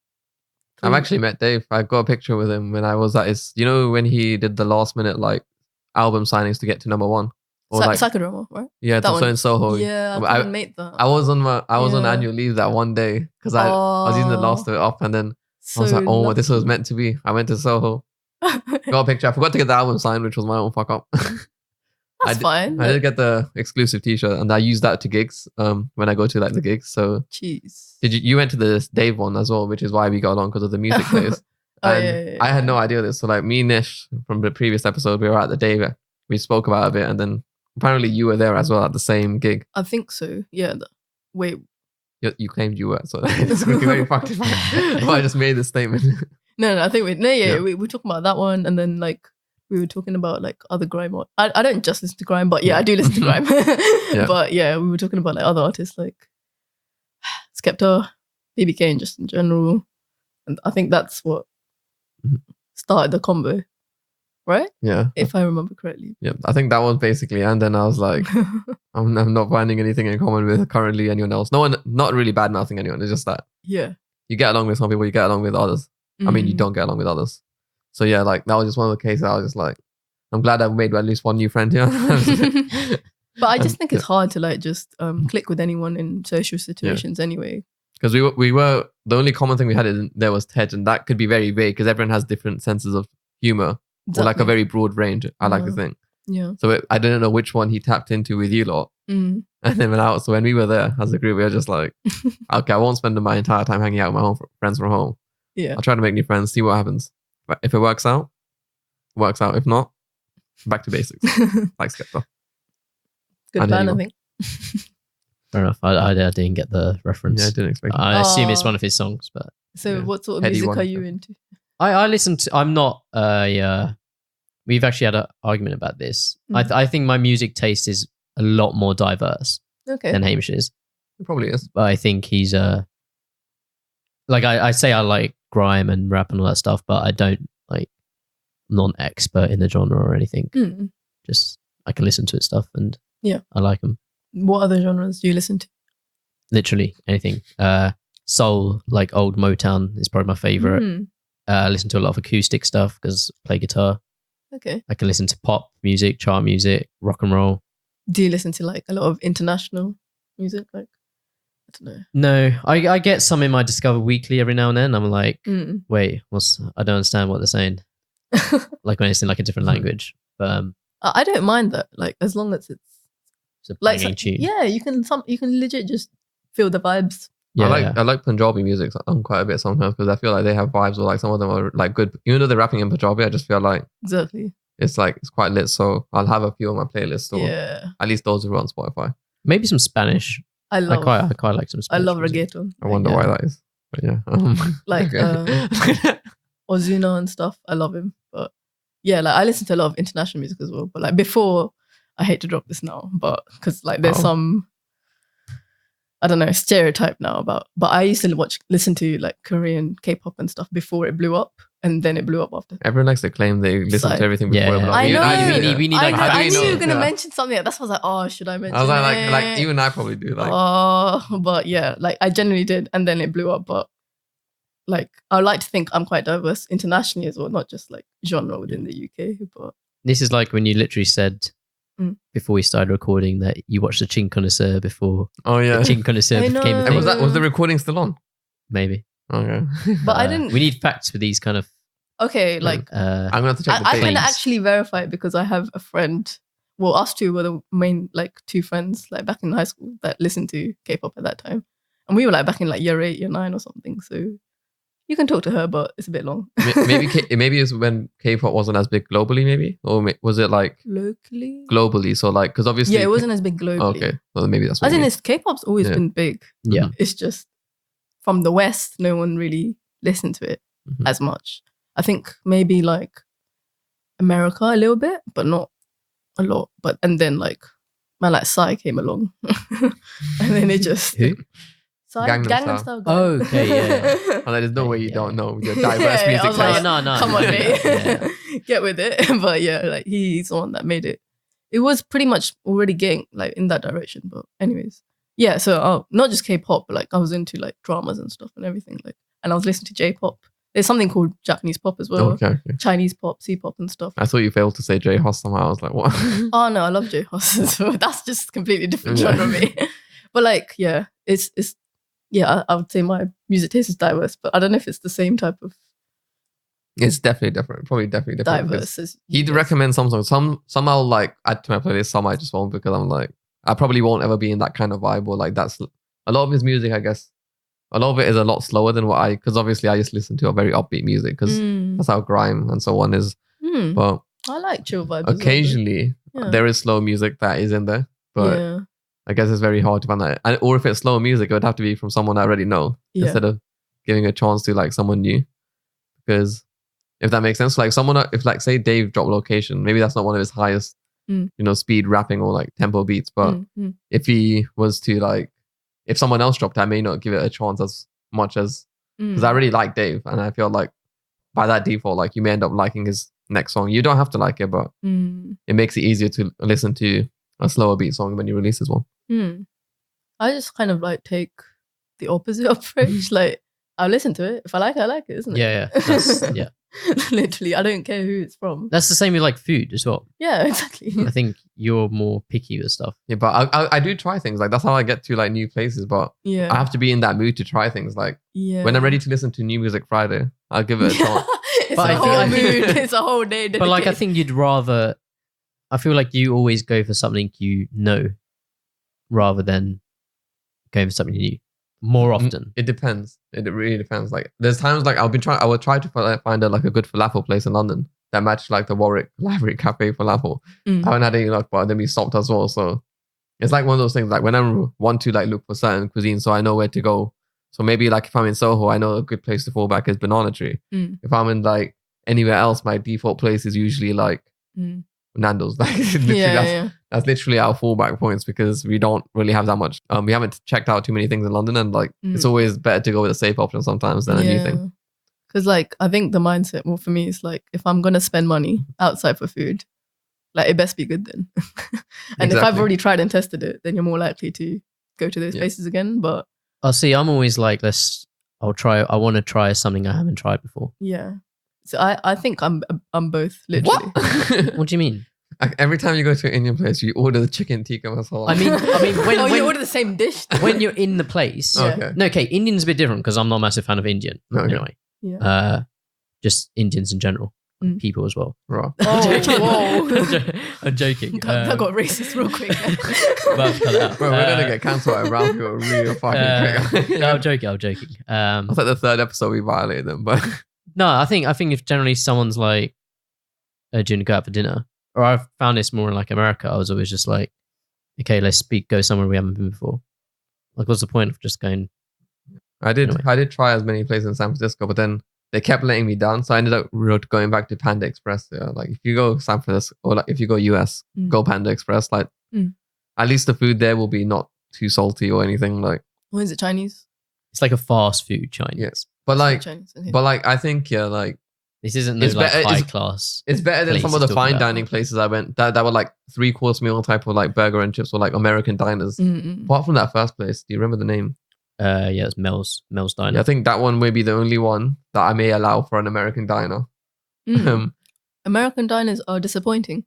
I've actually met Dave. I've got a picture with him when I was at his. When he did the last minute like album signings to get to number 1. Or Psychodrama, right? Yeah, that's in Soho. Yeah, I couldn't make that. I was on annual leave that one day because I was using the last of it up, and then I was like, "Oh, this was meant to be." I went to Soho. Got a picture. I forgot to get the album signed, which was my own fuck up. That's fine. I did get the exclusive T-shirt, and I used that to gigs when I go to like the gigs. So, jeez. Did you went to the Dave one as well, which is why we got on because of the music plays. And I had no idea this. So like me and Nish from the previous episode, we were at the Dave. We spoke about a bit, and then apparently you were there as well at the same gig. I think so. Yeah. Wait. You claimed you were, so it's going to be very fucked if I just made this statement. No, I think we talked about that one, and then like we were talking about like other grime. I don't just listen to grime, but yeah, I do listen to grime. But yeah, we were talking about like other artists like Skepta, Baby Kane, just in general. And I think that's what started the combo, right? Yeah. If I remember correctly. Yeah, I think that was basically, and then I was like, I'm not finding anything in common with currently anyone else. No one, not really bad mouthing anyone. It's just that you get along with some people, you get along with others. I mean, you don't get along with others. So yeah, like that was just one of the cases. I was just like, I'm glad I've made at least one new friend here. But I just think it's hard to like just click with anyone in social situations anyway. Because we were the only common thing we had in there was TED, and that could be very vague because everyone has different senses of humor or like a very broad range. I like to think. Yeah. So I didn't know which one he tapped into with you lot. And then when we were there as a group, we were just like, okay, I won't spend my entire time hanging out with my friends from home. Yeah. I'll try to make new friends, see what happens. But if it works out, works out. If not, back to basics. Like Skepta. Good plan, I think. Fair enough. I didn't get the reference. Yeah, I didn't expect it. I assume it's one of his songs, but so what sort of music are you into? I listen to. I'm not. We've actually had an argument about this. I think my music taste is a lot more diverse than Hamish's. It probably is. But I think he's like I say I like grime and rap and all that stuff, but I don't like non-expert in the genre or anything. Just I can listen to his stuff and I like them. What other genres do you listen to? Literally anything. Soul, like old Motown, is probably my favorite. I listen to a lot of acoustic stuff because I play guitar. Okay. I can listen to pop music, chart music, rock and roll. Do you listen to like a lot of international music? Like, I don't know. No, I get some in my Discover Weekly every now and then. I'm like, wait, I don't understand what they're saying. Like when it's in like a different language. But I don't mind that. Like as long as it's a banging tune. Yeah, you can legit just feel the vibes. Yeah, I like Punjabi music quite a bit sometimes because I feel like they have vibes or like some of them are like good. Even though they're rapping in Punjabi, I just feel like it's like it's quite lit. So I'll have a few on my playlist or at least those are on Spotify. Maybe some Spanish. I quite like some Spanish. I love music. reggaeton. I wonder why that is. But yeah. Like Ozuna and stuff. I love him. But yeah, like I listen to a lot of international music as well. But like before, I hate to drop this now, but because like there's some, I don't know, stereotype now about, but I used to listen to like Korean K-pop and stuff before it blew up, and then it blew up after. Everyone likes to claim they listen to everything before it blew up. I know. We need like, I knew you were gonna mention something. That's why I was like, oh, should I mention? I was it? like even I probably do. Like, but yeah, like I genuinely did, and then it blew up. But like, I like to think I'm quite diverse internationally as well, not just like genre within the UK. But this is like when you literally said. Before we started recording that you watched the Chink Connoisseur before. Oh yeah, the Chink Connoisseur became a thing. And was the recording still on? Maybe. Okay. But I didn't. We need facts for these kind of. Okay, like I'm gonna have to check. I can actually verify it because I have a friend. Well, us two were the main like two friends like back in high school that listened to K-pop at that time, and we were like back in like year 8, year 9 or something. So you can talk to her, but it's a bit long. maybe it's when K-pop wasn't as big globally, maybe, or was it like locally? Globally, so like because obviously it wasn't as big globally. Okay, well maybe that's. I think K-pop's always been big. Yeah, it's just from the West, no one really listened to it as much. I think maybe like America a little bit, but not a lot. But and then like man like Psy came along, and then it just. Who? Gangnam Style. Oh, okay, yeah. And there's no way you don't know your diverse music taste. Like, no. Come on, mate. Get with it. But yeah, like he's the one that made it. It was pretty much already getting like in that direction. But anyways, yeah. So not just K-pop, but like I was into like dramas and stuff and everything. Like, and I was listening to J-pop. There's something called Japanese pop as well. Okay. Chinese pop, C-pop and stuff. I thought you failed to say J-Hoss somehow. I was like, what? Oh no, I love J-Hoss. So that's just completely different genre me. But like, yeah, it's. Yeah, I would say my music taste is diverse, but I don't know if it's the same type of. It's definitely different. Probably definitely different. Diverse. He'd recommend some songs. Some I'll like add to my playlist. Some I just won't because I'm like I probably won't ever be in that kind of vibe or like that's a lot of his music. I guess a lot of it is a lot slower than what because obviously I just listen to a very upbeat music because that's how grime and so on is. But I like chill vibes. Occasionally there is slow music that is in there, but. I guess it's very hard to find that. Or if it's slow music, it would have to be from someone I already know instead of giving a chance to like someone new. Because If that makes sense. Like if like say Dave dropped Location, maybe that's not one of his highest, speed rapping or like tempo beats. But if he was to like, if someone else dropped, I may not give it a chance as much as, because I really like Dave. And I feel like by that default, like you may end up liking his next song. You don't have to like it, but it makes it easier to listen to a slower beat song when he releases one. I just kind of like take the opposite approach. Like I'll listen to it. If I like it, I like it, isn't it? Yeah. Literally, I don't care who it's from. That's the same with like food as well. Yeah, exactly. I think you're more picky with stuff. Yeah, but I do try things. Like that's how I get to like new places. But I have to be in that mood to try things. Like when I'm ready to listen to New Music Friday, I'll give it a chance. It's a whole mood. It's a whole day. But like I think you'd rather. I feel like you always go for something you know, rather than going for something new. More often. It depends. It really depends. Like there's times like I would try to find a good falafel place in London that matched like the Warwick Library Cafe falafel. I haven't had any luck, but then we stopped as well. So it's like one of those things. Like when I want to like look for certain cuisine, so I know where to go. So maybe like if I'm in Soho, I know a good place to fall back is Banana Tree. If I'm in like anywhere else, my default place is usually like Nando's. Like that's literally our fallback points because we don't really have that much. We haven't checked out too many things in London, and like it's always better to go with a safe option sometimes than a new thing. Because like I think the mindset more for me is like if I'm gonna spend money outside for food, like it best be good then. And if I've already tried and tested it, then you're more likely to go to those places again. But I'll see. I'm always like I want to try something I haven't tried before. Yeah. So I think I'm both literally. What do you mean? Every time you go to an Indian place, you order the chicken tikka masala. I mean, when you order the same dish when you're in the place. Okay, Indian's a bit different because I'm not a massive fan of Indian anyway. Yeah. Just Indians in general, people as well. Right. I'm joking. That got racist real quick. Bro, we're gonna get cancelled by Ralph. You're real fucking quick. No, I'm joking. It's like the third episode we violated them, but no, I think if generally someone's like urging to go out for dinner. Or I've found this more in like America. I was always just like, okay, let's go somewhere we haven't been before. Like, what's the point of just going? I did try as many places in San Francisco, but then they kept letting me down. So I ended up going back to Panda Express. Like if you go San Francisco or like if you go US, go Panda Express. Like at least the food there will be not too salty or anything. Like, what is it? Chinese? It's like a fast food Chinese. Yes, but like, I think like. This isn't the like high class. It's better than some of the fine dining places I went that were like 3-course meal type of like burger and chips or like American diners. Apart from that first place, do you remember the name? It's Mel's Diner. Yeah, I think that one may be the only one that I may allow for an American diner. American diners are disappointing.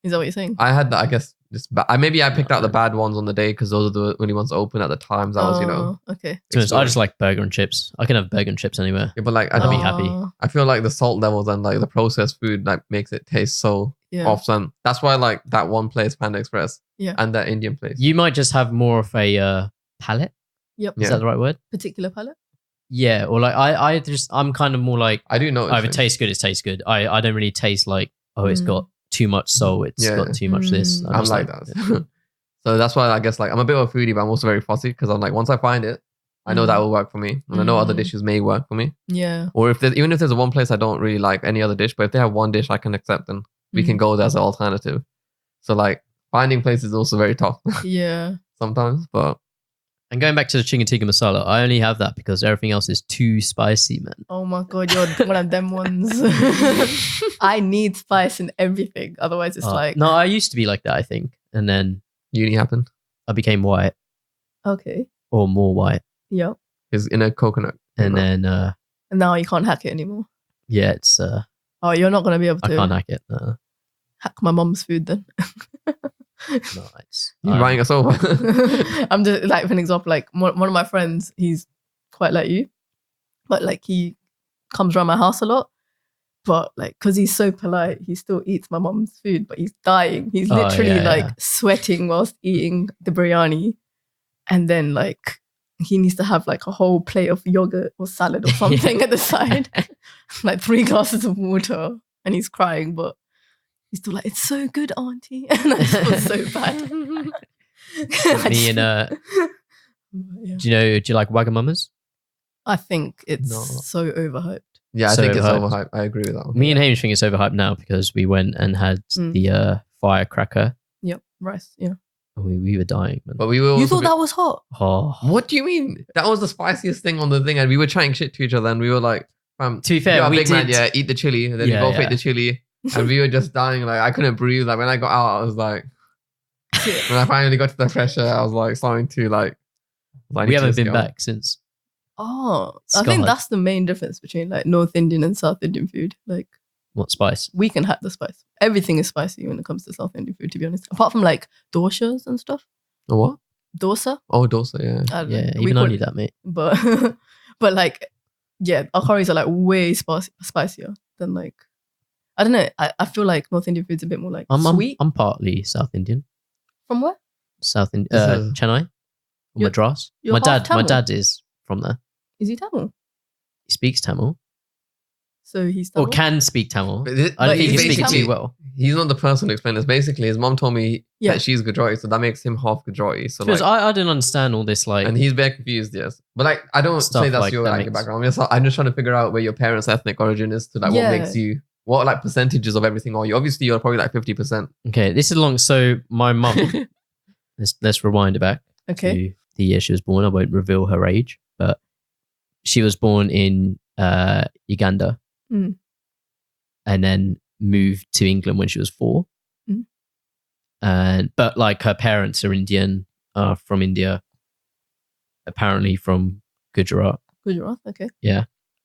Is that what you're saying? I had that, I guess. Maybe I picked out the bad ones on the day because those are the only ones open at the times. I was, okay. I just like burger and chips. I can have burger and chips anywhere. Yeah, but like I'd be happy. I feel like the salt levels and like the processed food like makes it taste so off. And that's why I like that one place, Panda Express, and that Indian place. You might just have more of a palate. Yep. Is that the right word? Particular palate. Yeah, or like I'm kind of more like I do know if it tastes good, it tastes good. I don't really taste like it's got too much salt, it's got too much this. I'm like that. So that's why I guess like I'm a bit of a foodie, but I'm also very fussy because I'm like once I find it, I know that will work for me, and I know other dishes may work for me. Yeah. Or even if there's a one place I don't really like any other dish, but if they have one dish I can accept, then we can go there as an alternative. So like finding places is also very tough. Yeah. Sometimes, but. And going back to the chicken tikka masala, I only have that because everything else is too spicy, man. Oh my God, you're one of them ones. I need spice in everything. Otherwise, it's like... No, I used to be like that, I think. And then... Uni happened. I became white. Okay. Or more white. Yep. It's in a coconut. And then... and now you can't hack it anymore. Yeah, it's... oh, you're not going to be able to... I can't hack it. Hack my mom's food then. Nice. You're buying us over. I'm just like, for an example, like one of my friends, he's quite like you, but like he comes around my house a lot, but like because he's so polite, he still eats my mom's food, but he's dying. He's literally sweating whilst eating the biryani, and then like he needs to have like a whole plate of yogurt or salad or something at the side, like 3 glasses of water, and he's crying, but he's still like, it's so good, auntie. And I feel so bad. Me and do you like Wagamamas? I think it's so overhyped. Yeah, I So think it's overhyped. overhyped. I agree with that one. Me and Hamish think it's overhyped now because we went and had the firecracker. Yep, rice. Yeah. We were dying, man. But we were. You also thought that was hot? Oh. What do you mean? That was the spiciest thing on the thing, and we were chatting shit to each other, and we were like, To be fair, "You're a we big man, did- yeah, eat the chili." And then Yeah, we both yeah. ate the chili, and we were just dying. Like I couldn't breathe. Like when I got out, I was like, when I finally got to the fresh air, I was like starting to like. We haven't been back since. Oh, I Scarred. think that's the main difference between like North Indian and South Indian food. Like What spice? we can hack the spice. Everything is spicy when it comes to South Indian food, to be honest. Apart from like doshas and stuff. Oh, what? Dosa. Oh, dosa, yeah. I don't know. Yeah, We even I call knew it- that, mate. But but like yeah, our curries are like way spicier than like I don't know. I feel like North Indian food's a bit more like sweet. I'm partly South Indian. From where? South Indian, This is- Chennai, or You're- Madras. you're My half dad Tamil? is from there. Is he Tamil? He speaks Tamil, So he's or Tamil? can speak Tamil. But this- I don't But think he he's speaks it basically- too well. He's not the person to explain this. Basically, his mom told me Yeah. that she's Gujarati, so that makes him half Gujarati. So Because like, I didn't understand all this, like, and he's very confused, yes. But like, I don't Stuff say that's like your that like, makes- background. I'm just trying to figure out where your parents' ethnic origin is to like Yeah. what makes you, what like percentages of everything are you? Obviously, you're probably like 50%. okay, this is long. So my mum, let's rewind it back Okay. to the year she was born. I won't reveal her age, but she was born in Uganda, Mm. and then moved to England when she was 4. Mm. And but like her parents are Indian, from India, apparently from Gujarat. Gujarat, okay.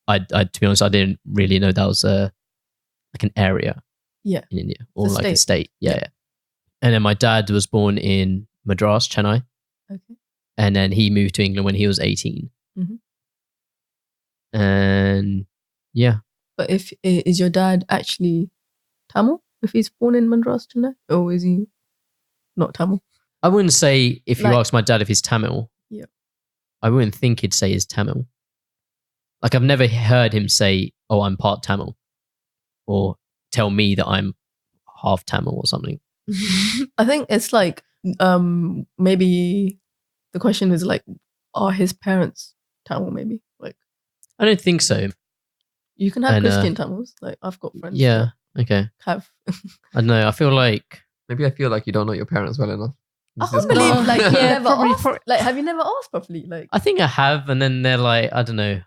I to be honest, I didn't really know that was like an area, Yeah. in India, or It's a like a state. state. Yeah. And then my dad was born in Madras, Chennai, Okay. and then he moved to England when he was 18. Mhm. And yeah, But is your dad actually Tamil? If he's born in Madras, Chennai? Or is he not Tamil? I wouldn't say if you Like- ask my dad if he's Tamil. Yeah. I wouldn't think he'd say he's Tamil. Like I've never heard him say, "Oh, I'm part Tamil," or tell me that I'm half Tamil or something. I think it's like maybe the question is like, are his parents Tamil? Maybe like I don't think so. you can have And, Christian Tamils. Like I've got friends. Yeah. Okay. that have. I don't know. I feel like Maybe I feel like you don't know your parents well enough. I This can't is- believe No. like you Yeah, never probably- asked. Like have you never asked properly? Like I think I have, and then they're like, I don't know.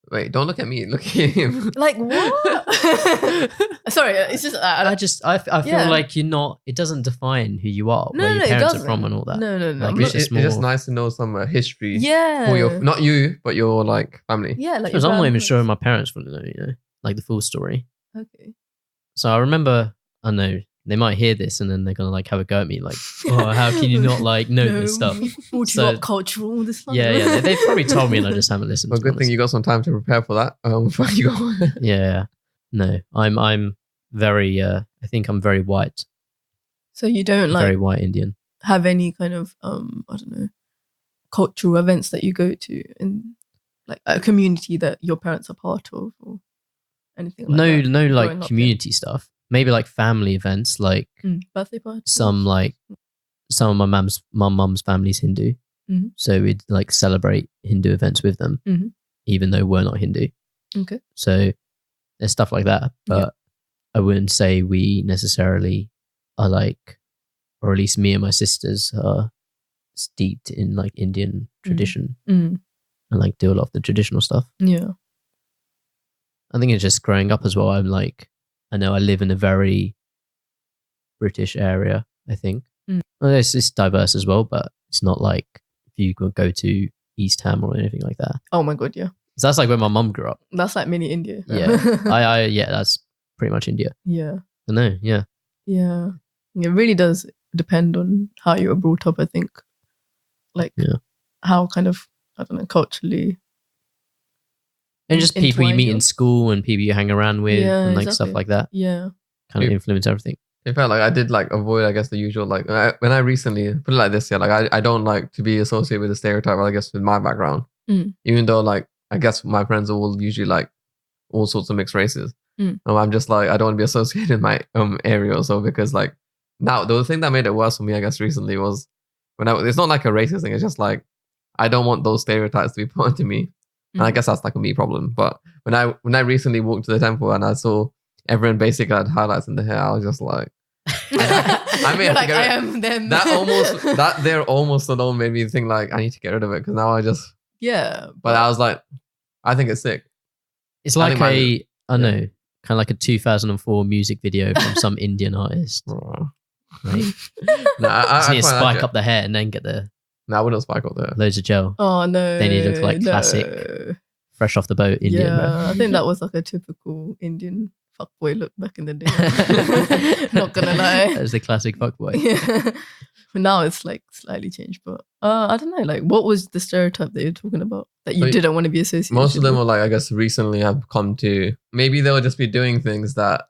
Wait, don't look at me. Look at him. like what? Sorry, it's just I feel Yeah. like you're not. It doesn't define who you are, no, where no, your it parents doesn't. are from, and all that. No, no, no. Like, I'm it's not- just It's just more- nice to know some history yeah. for your, not you, but your like family. yeah, like Because your I'm not even grandparents. sure my parents would know, like the full story. Okay. So I remember, I know they might hear this, and then they're gonna like have a go at me, like, "Oh, how can you not like know this stuff?" Brought So- you up cultural this Yeah, yeah. They've probably told me, and I just haven't listened. Well, to be good thing you got some time to prepare for that. Before you go. honest. Yeah. No, I'm very. I think I'm very white, So you don't like very white Indian. have any kind of I don't know, cultural events that you go to in like a community that your parents are part of or anything like that? No, growing like up, yeah. community stuff. Maybe like family events, like Birthday party. some of my mum's family's Hindu, Mhm. so we'd like celebrate Hindu events with them, Mhm. even though we're not Hindu. Okay. So there's stuff like that, but I wouldn't say we necessarily are like, or at least me and my sisters are steeped in like Indian tradition Mm. and like do a lot of the traditional stuff. Yeah. I think it's just growing up as well. I'm like, I know I live in a very British area, I think. Well, it's diverse as well, but it's not like if you go to East Ham or anything like that. Oh my god, yeah. So that's like where my mum grew up. That's like mini India. Yeah. Yeah, that's pretty much India. yeah. I know, yeah. Yeah. It really does depend on how you were brought up, I think. Like Yeah. how kind of, I don't know, culturally. And just people you Entwined, meet yeah. in school and people you hang around with Yeah, and like exactly. stuff like that Yeah. kind of Yeah. influence everything. In fact, like I did like avoid, I guess, the usual, like when I recently put it like this, yeah, like I don't like to be associated with the stereotype, I guess, with my background. Even though like, I guess my friends are all usually like all sorts of mixed races. I'm just like, I don't want to be associated in my area or so, because like now the thing that made it worse for me, I guess, recently was when it's not like a racist thing. It's just like, I don't want those stereotypes to be put onto me. And I guess that's like a me problem. But when I recently walked to the temple and I saw everyone basically had highlights in their hair, I was just like, I mean, I am them. That they're almost alone made me think like I need to get rid of it because now I just But I was like, I think it's sick. It's like kind of like a 2004 music video from some Indian artist. Like, I need to spike up the hair and then get the. No, I wouldn't spike up the hair. Loads of gel. Oh no! Then you look like classic, fresh off the boat Indian. Yeah, I think that was like a typical Indian fuckboy look back in the day. Not gonna lie, that was the classic fuckboy. Yeah. But now it's like slightly changed. But I don't know. Like, what was the stereotype that you're talking about that you didn't want to be associated? Most of them were like, I guess, recently have come to. Maybe they'll just be doing things that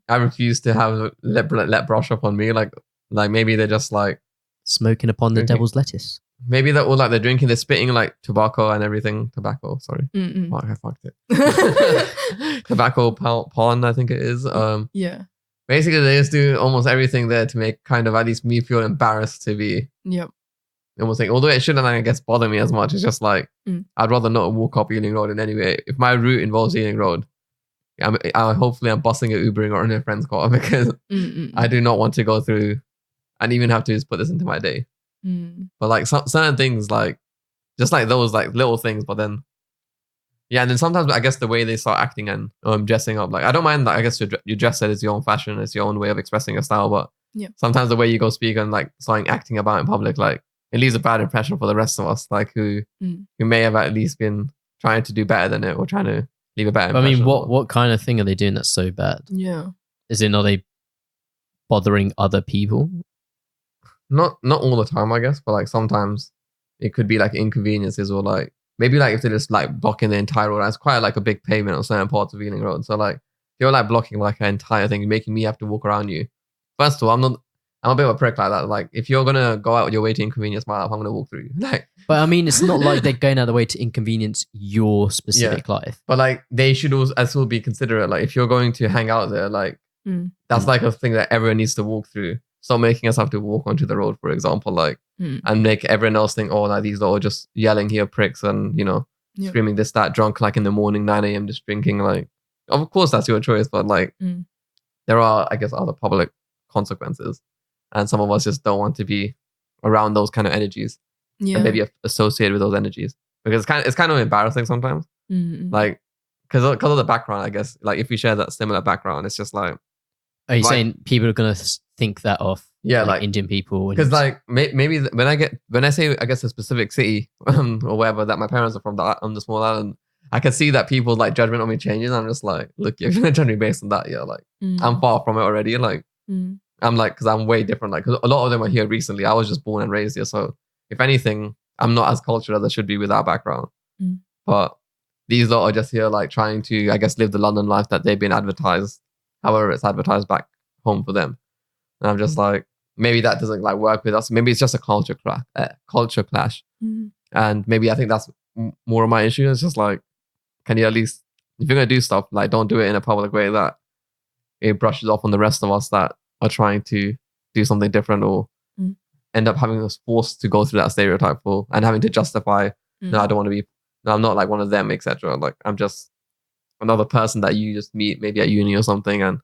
I refuse to have let brush up on me. Like maybe they're just like smoking upon the devil's lettuce. Maybe they're all like they're drinking, they're spitting like tobacco and everything. Tobacco, sorry. Oh, I fucked it. Tobacco pond, I think it is. Yeah. Basically, they just do almost everything there to make kind of at least me feel embarrassed to be. Yep. Almost like, although it shouldn't, I guess, bother me as much. It's just like I'd rather not walk up Ealing Road in any way. If my route involves Ealing Road, hopefully I'm bussing or Ubering or in a friend's car because I do not want to go through and even have to just put this into my day. But like certain things, like just like those like little things, but then and then sometimes I guess the way they start acting and dressing up, like I don't mind that. I guess your dress set is your own fashion, it's your own way of expressing your style, but sometimes the way you go speak and like starting acting about in public, like it leaves a bad impression for the rest of us, like who may have at least been trying to do better than it or trying to leave a better impression. I mean, what kind of thing are they doing that's so bad? Yeah. Is it, are they bothering other people? Not all the time, I guess, but like sometimes it could be like inconveniences or like maybe like if they're just like blocking the entire road. It's quite like a big pavement on certain parts of Ealing Road. So like you're like blocking like an entire thing, making me have to walk around you. First of all, I'm a bit of a prick like that. Like if you're gonna go out your way to inconvenience my life, I'm gonna walk through you. Like, but I mean, it's not like they're going out of the way to inconvenience your specific life. But like they should also be considerate. Like if you're going to hang out there, like that's like a thing that everyone needs to walk through. Stop making us have to walk onto the road, for example, like and make everyone else think, oh, like these are all just yelling here pricks and screaming this, that, drunk like in the morning, 9 a.m. just drinking. Like, of course that's your choice, but like there are, I guess, other public consequences, and some of us just don't want to be around those kind of energies and maybe associated with those energies because it's kind of embarrassing sometimes. Like because of the background, I guess. Like if we share that similar background, it's just like. Are you saying people are gonna think that of? Yeah, like Indian people. Because like maybe when I say I guess a specific city or wherever that my parents are from, on the small island, I can see that people's like judgment on me changes. I'm just like, look, if you're judging me based on that, like I'm far from it already. Like I'm like, because I'm way different. Like, because a lot of them are here recently. I was just born and raised here, so if anything, I'm not as cultured as I should be with our background. But these lot are just here like trying to, I guess, live the London life that they've been advertised. However, it's advertised back home for them. And I'm just like, maybe that doesn't like work with us. Maybe it's just a culture clash. And maybe I think that's more of my issue. It's just like, can you at least, if you're going to do stuff, like don't do it in a public way that it brushes off on the rest of us that are trying to do something different or end up having us forced to go through that stereotype and having to justify, no, I don't want to be, no, I'm not like one of them, etc. Like I'm just another person that you just meet maybe at uni or something, and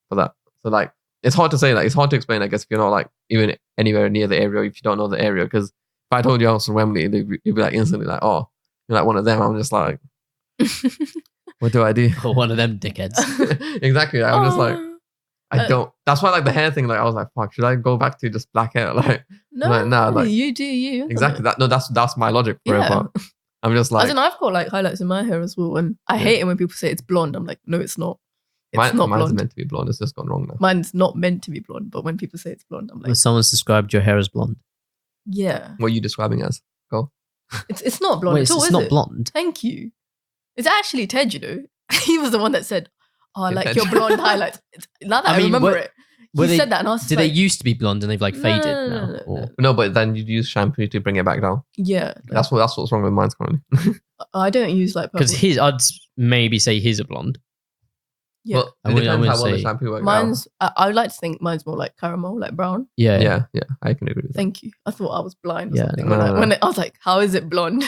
for that. So like it's hard to say, like it's hard to explain, I guess, if you're not like even anywhere near the area, if you don't know the area. Because if I told you I was from Wembley, you'd be like instantly like, oh, you're like one of them. I'm just like, what do I do? Or one of them dickheads. Exactly. I'm just like, I don't. That's why like the hair thing, like I was like, fuck, should I go back to just black hair? Like no, like, nah, like you do you. Exactly. That's my logic for it. But I'm just like, as in I've got like highlights in my hair as well, and I hate it when people say it's blonde. I'm like, no, it's not. It's not mine's blonde. meant to be blonde. It's just gone wrong now. Mine's not meant to be blonde, but when people say it's blonde, I'm like, someone's described your hair as blonde. Yeah. What are you describing as? Go. It's not blonde. Wait, it's not blonde. Thank you. It's actually Ted. He was the one that said, "Oh, I like your blonde highlights." Now that I remember it. He said that, and I was did they used to be blonde and they've like faded now? No, but then you use shampoo to bring it back down. Yeah, that's what's wrong with mine currently. I don't use like because I'd maybe say his are blonde. Yeah. Well, it depends how well the shampoo works. Mine's, I would like to think mine's more like caramel, like brown. Yeah. I can agree with that. Thank you. I thought I was blind or Yeah, something. no. When I was like, how is it blonde?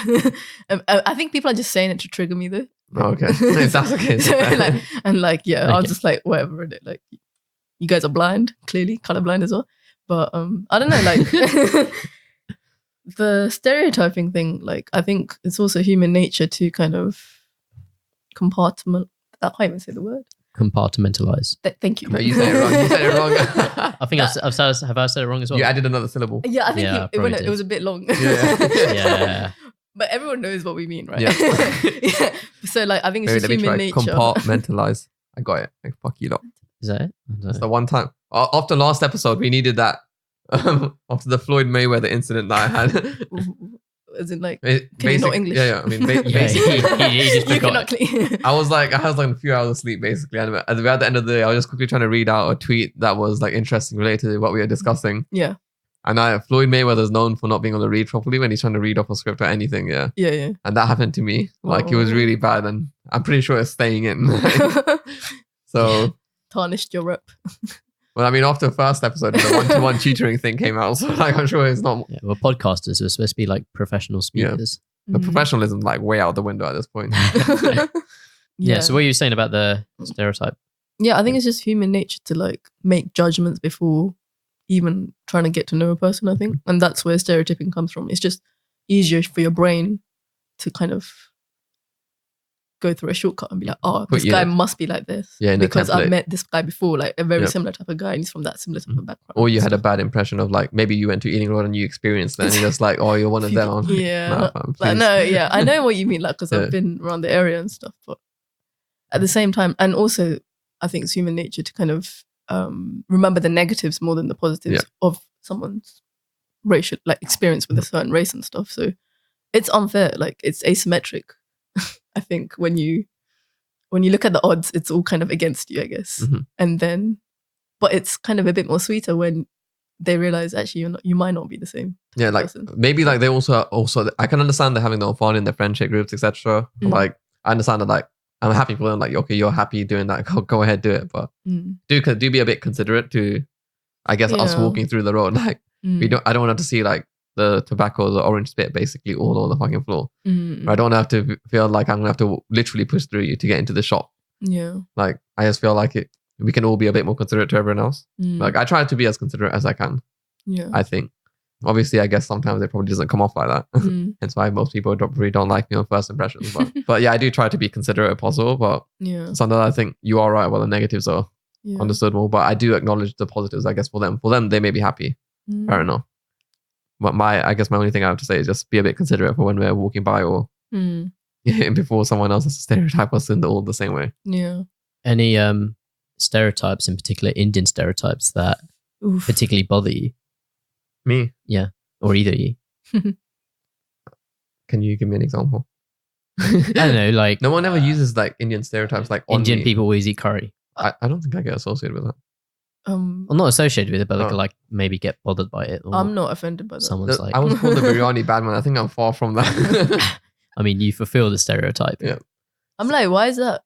I think people are just saying it to trigger me though. Oh, okay. If that's the case. I was just like, whatever. Like, you guys are blind, clearly, colorblind as well. But I don't know, like the stereotyping thing, like I think it's also human nature to kind of compartment. I can't even say the word. Compartmentalize. Thank you. No, you said it wrong. You said it wrong. I think have I said it wrong as well? You added another syllable. Yeah, I think Yeah, it was a bit long. Yeah. But everyone knows what we mean, right? Yeah. Yeah. So like I think it's just human nature. Compartmentalize. I got it. Like, fuck you lot. Is that it? It's the one time. After last episode, we needed that. After the Floyd Mayweather incident that I had. As in like, can you not English? Yeah. I mean, he just forgot. You I was like a few hours of sleep basically. And at the end of the day, I was just quickly trying to read out a tweet that was like interesting related to what we were discussing. Yeah. And Floyd Mayweather is known for not being able to read properly when he's trying to read off a script or anything. Yeah. Yeah. And that happened to me. Like it was really bad, and I'm pretty sure it's staying in. So tarnished your rep. Well, I mean, after the first episode, the one-to-one tutoring thing came out, so like I'm sure it's not. Yeah, we're podcasters. We're supposed to be like professional speakers. The professionalism like way out the window at this point. Yeah. So what are you saying about the stereotype? Yeah, I think it's just human nature to like make judgments before even trying to get to know a person, I think. And that's where stereotyping comes from. It's just easier for your brain to kind of go through a shortcut and be like, oh, this guy must be like this. Yeah, because I've met this guy before, like a very similar type of guy, and he's from that similar type of background. Or you had a bad impression of like, maybe you went to Ealing Road and you experienced that and you're just like, oh, you're one of them. Yeah. I know what you mean, like, because I've been around the area and stuff, but at the same time, and also I think it's human nature to kind of remember the negatives more than the positives of someone's racial like experience with a certain race and stuff. So it's unfair, like it's asymmetric. I think when you look at the odds, it's all kind of against you, I guess. And then, but it's kind of a bit more sweeter when they realize actually you might not be the same. Yeah, like person. Maybe like they also I can understand they're having their fun in their friendship groups, etc. Like I understand that like I'm happy for them. Like okay, you're happy doing that. Go ahead, do it. But do be a bit considerate to, I guess, us walking through the road. Like I don't want to see like the tobacco, the orange spit basically all over the fucking floor. I don't have to feel like I'm gonna have to literally push through you to get into the shop. Yeah. Like I just feel like we can all be a bit more considerate to everyone else. Like I try to be as considerate as I can. Yeah. I think. Obviously, I guess sometimes it probably doesn't come off like that. Hence why most people really don't like me on first impressions. But yeah, I do try to be considerate if possible. But sometimes I think you are right. Well, the negatives are understood more. But I do acknowledge the positives, I guess, for them. For them, they may be happy. Fair enough. But I guess my only thing I have to say is just be a bit considerate for when we're walking by or before someone else has to stereotype us in all the same way. Yeah. Any stereotypes, in particular Indian stereotypes, that particularly bother you? Me? Yeah. Or either you. Can you give me an example? I don't know, like... No one ever uses like Indian stereotypes like on Indian me. people always eat curry. I don't think I get associated with that. Well, not associated with it, but like maybe get bothered by it. I'm not offended by that. Someone's like... I was called the biryani bad man. I think I'm far from that. I mean, you fulfill the stereotype. Yeah. I'm like, why is that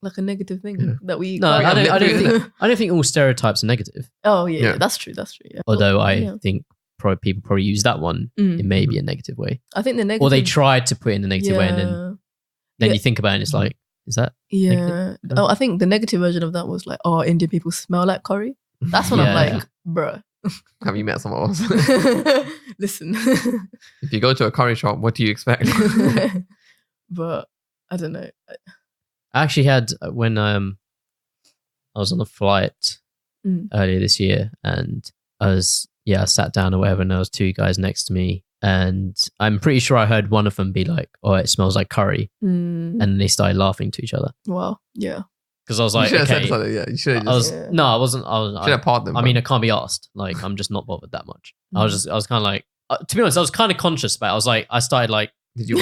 like a negative thing that we eat? No, I don't think all stereotypes are negative. Oh yeah. That's true. Yeah. Although I think people probably use that one in maybe a negative way. I think the negative, or they tried to put it in the negative way, and then you think about it and it's like, is that negative? Oh, I think the negative version of that was like, oh, Indian people smell like curry. That's when I'm like, bruh. Have you met someone else? Listen. If you go to a curry shop, what do you expect? But I don't know. I actually had, when I was on a flight earlier this year, and I sat down or whatever, and there was two guys next to me, and I'm pretty sure I heard one of them be like, oh, it smells like curry. And they started laughing to each other. Wow. Yeah. Because I was like, okay. You should have No, I wasn't. I should have parted them. I mean, I can't be asked. Like, I'm just not bothered that much. I was kind of like, to be honest, I was kind of conscious about it. I was like, I started like, do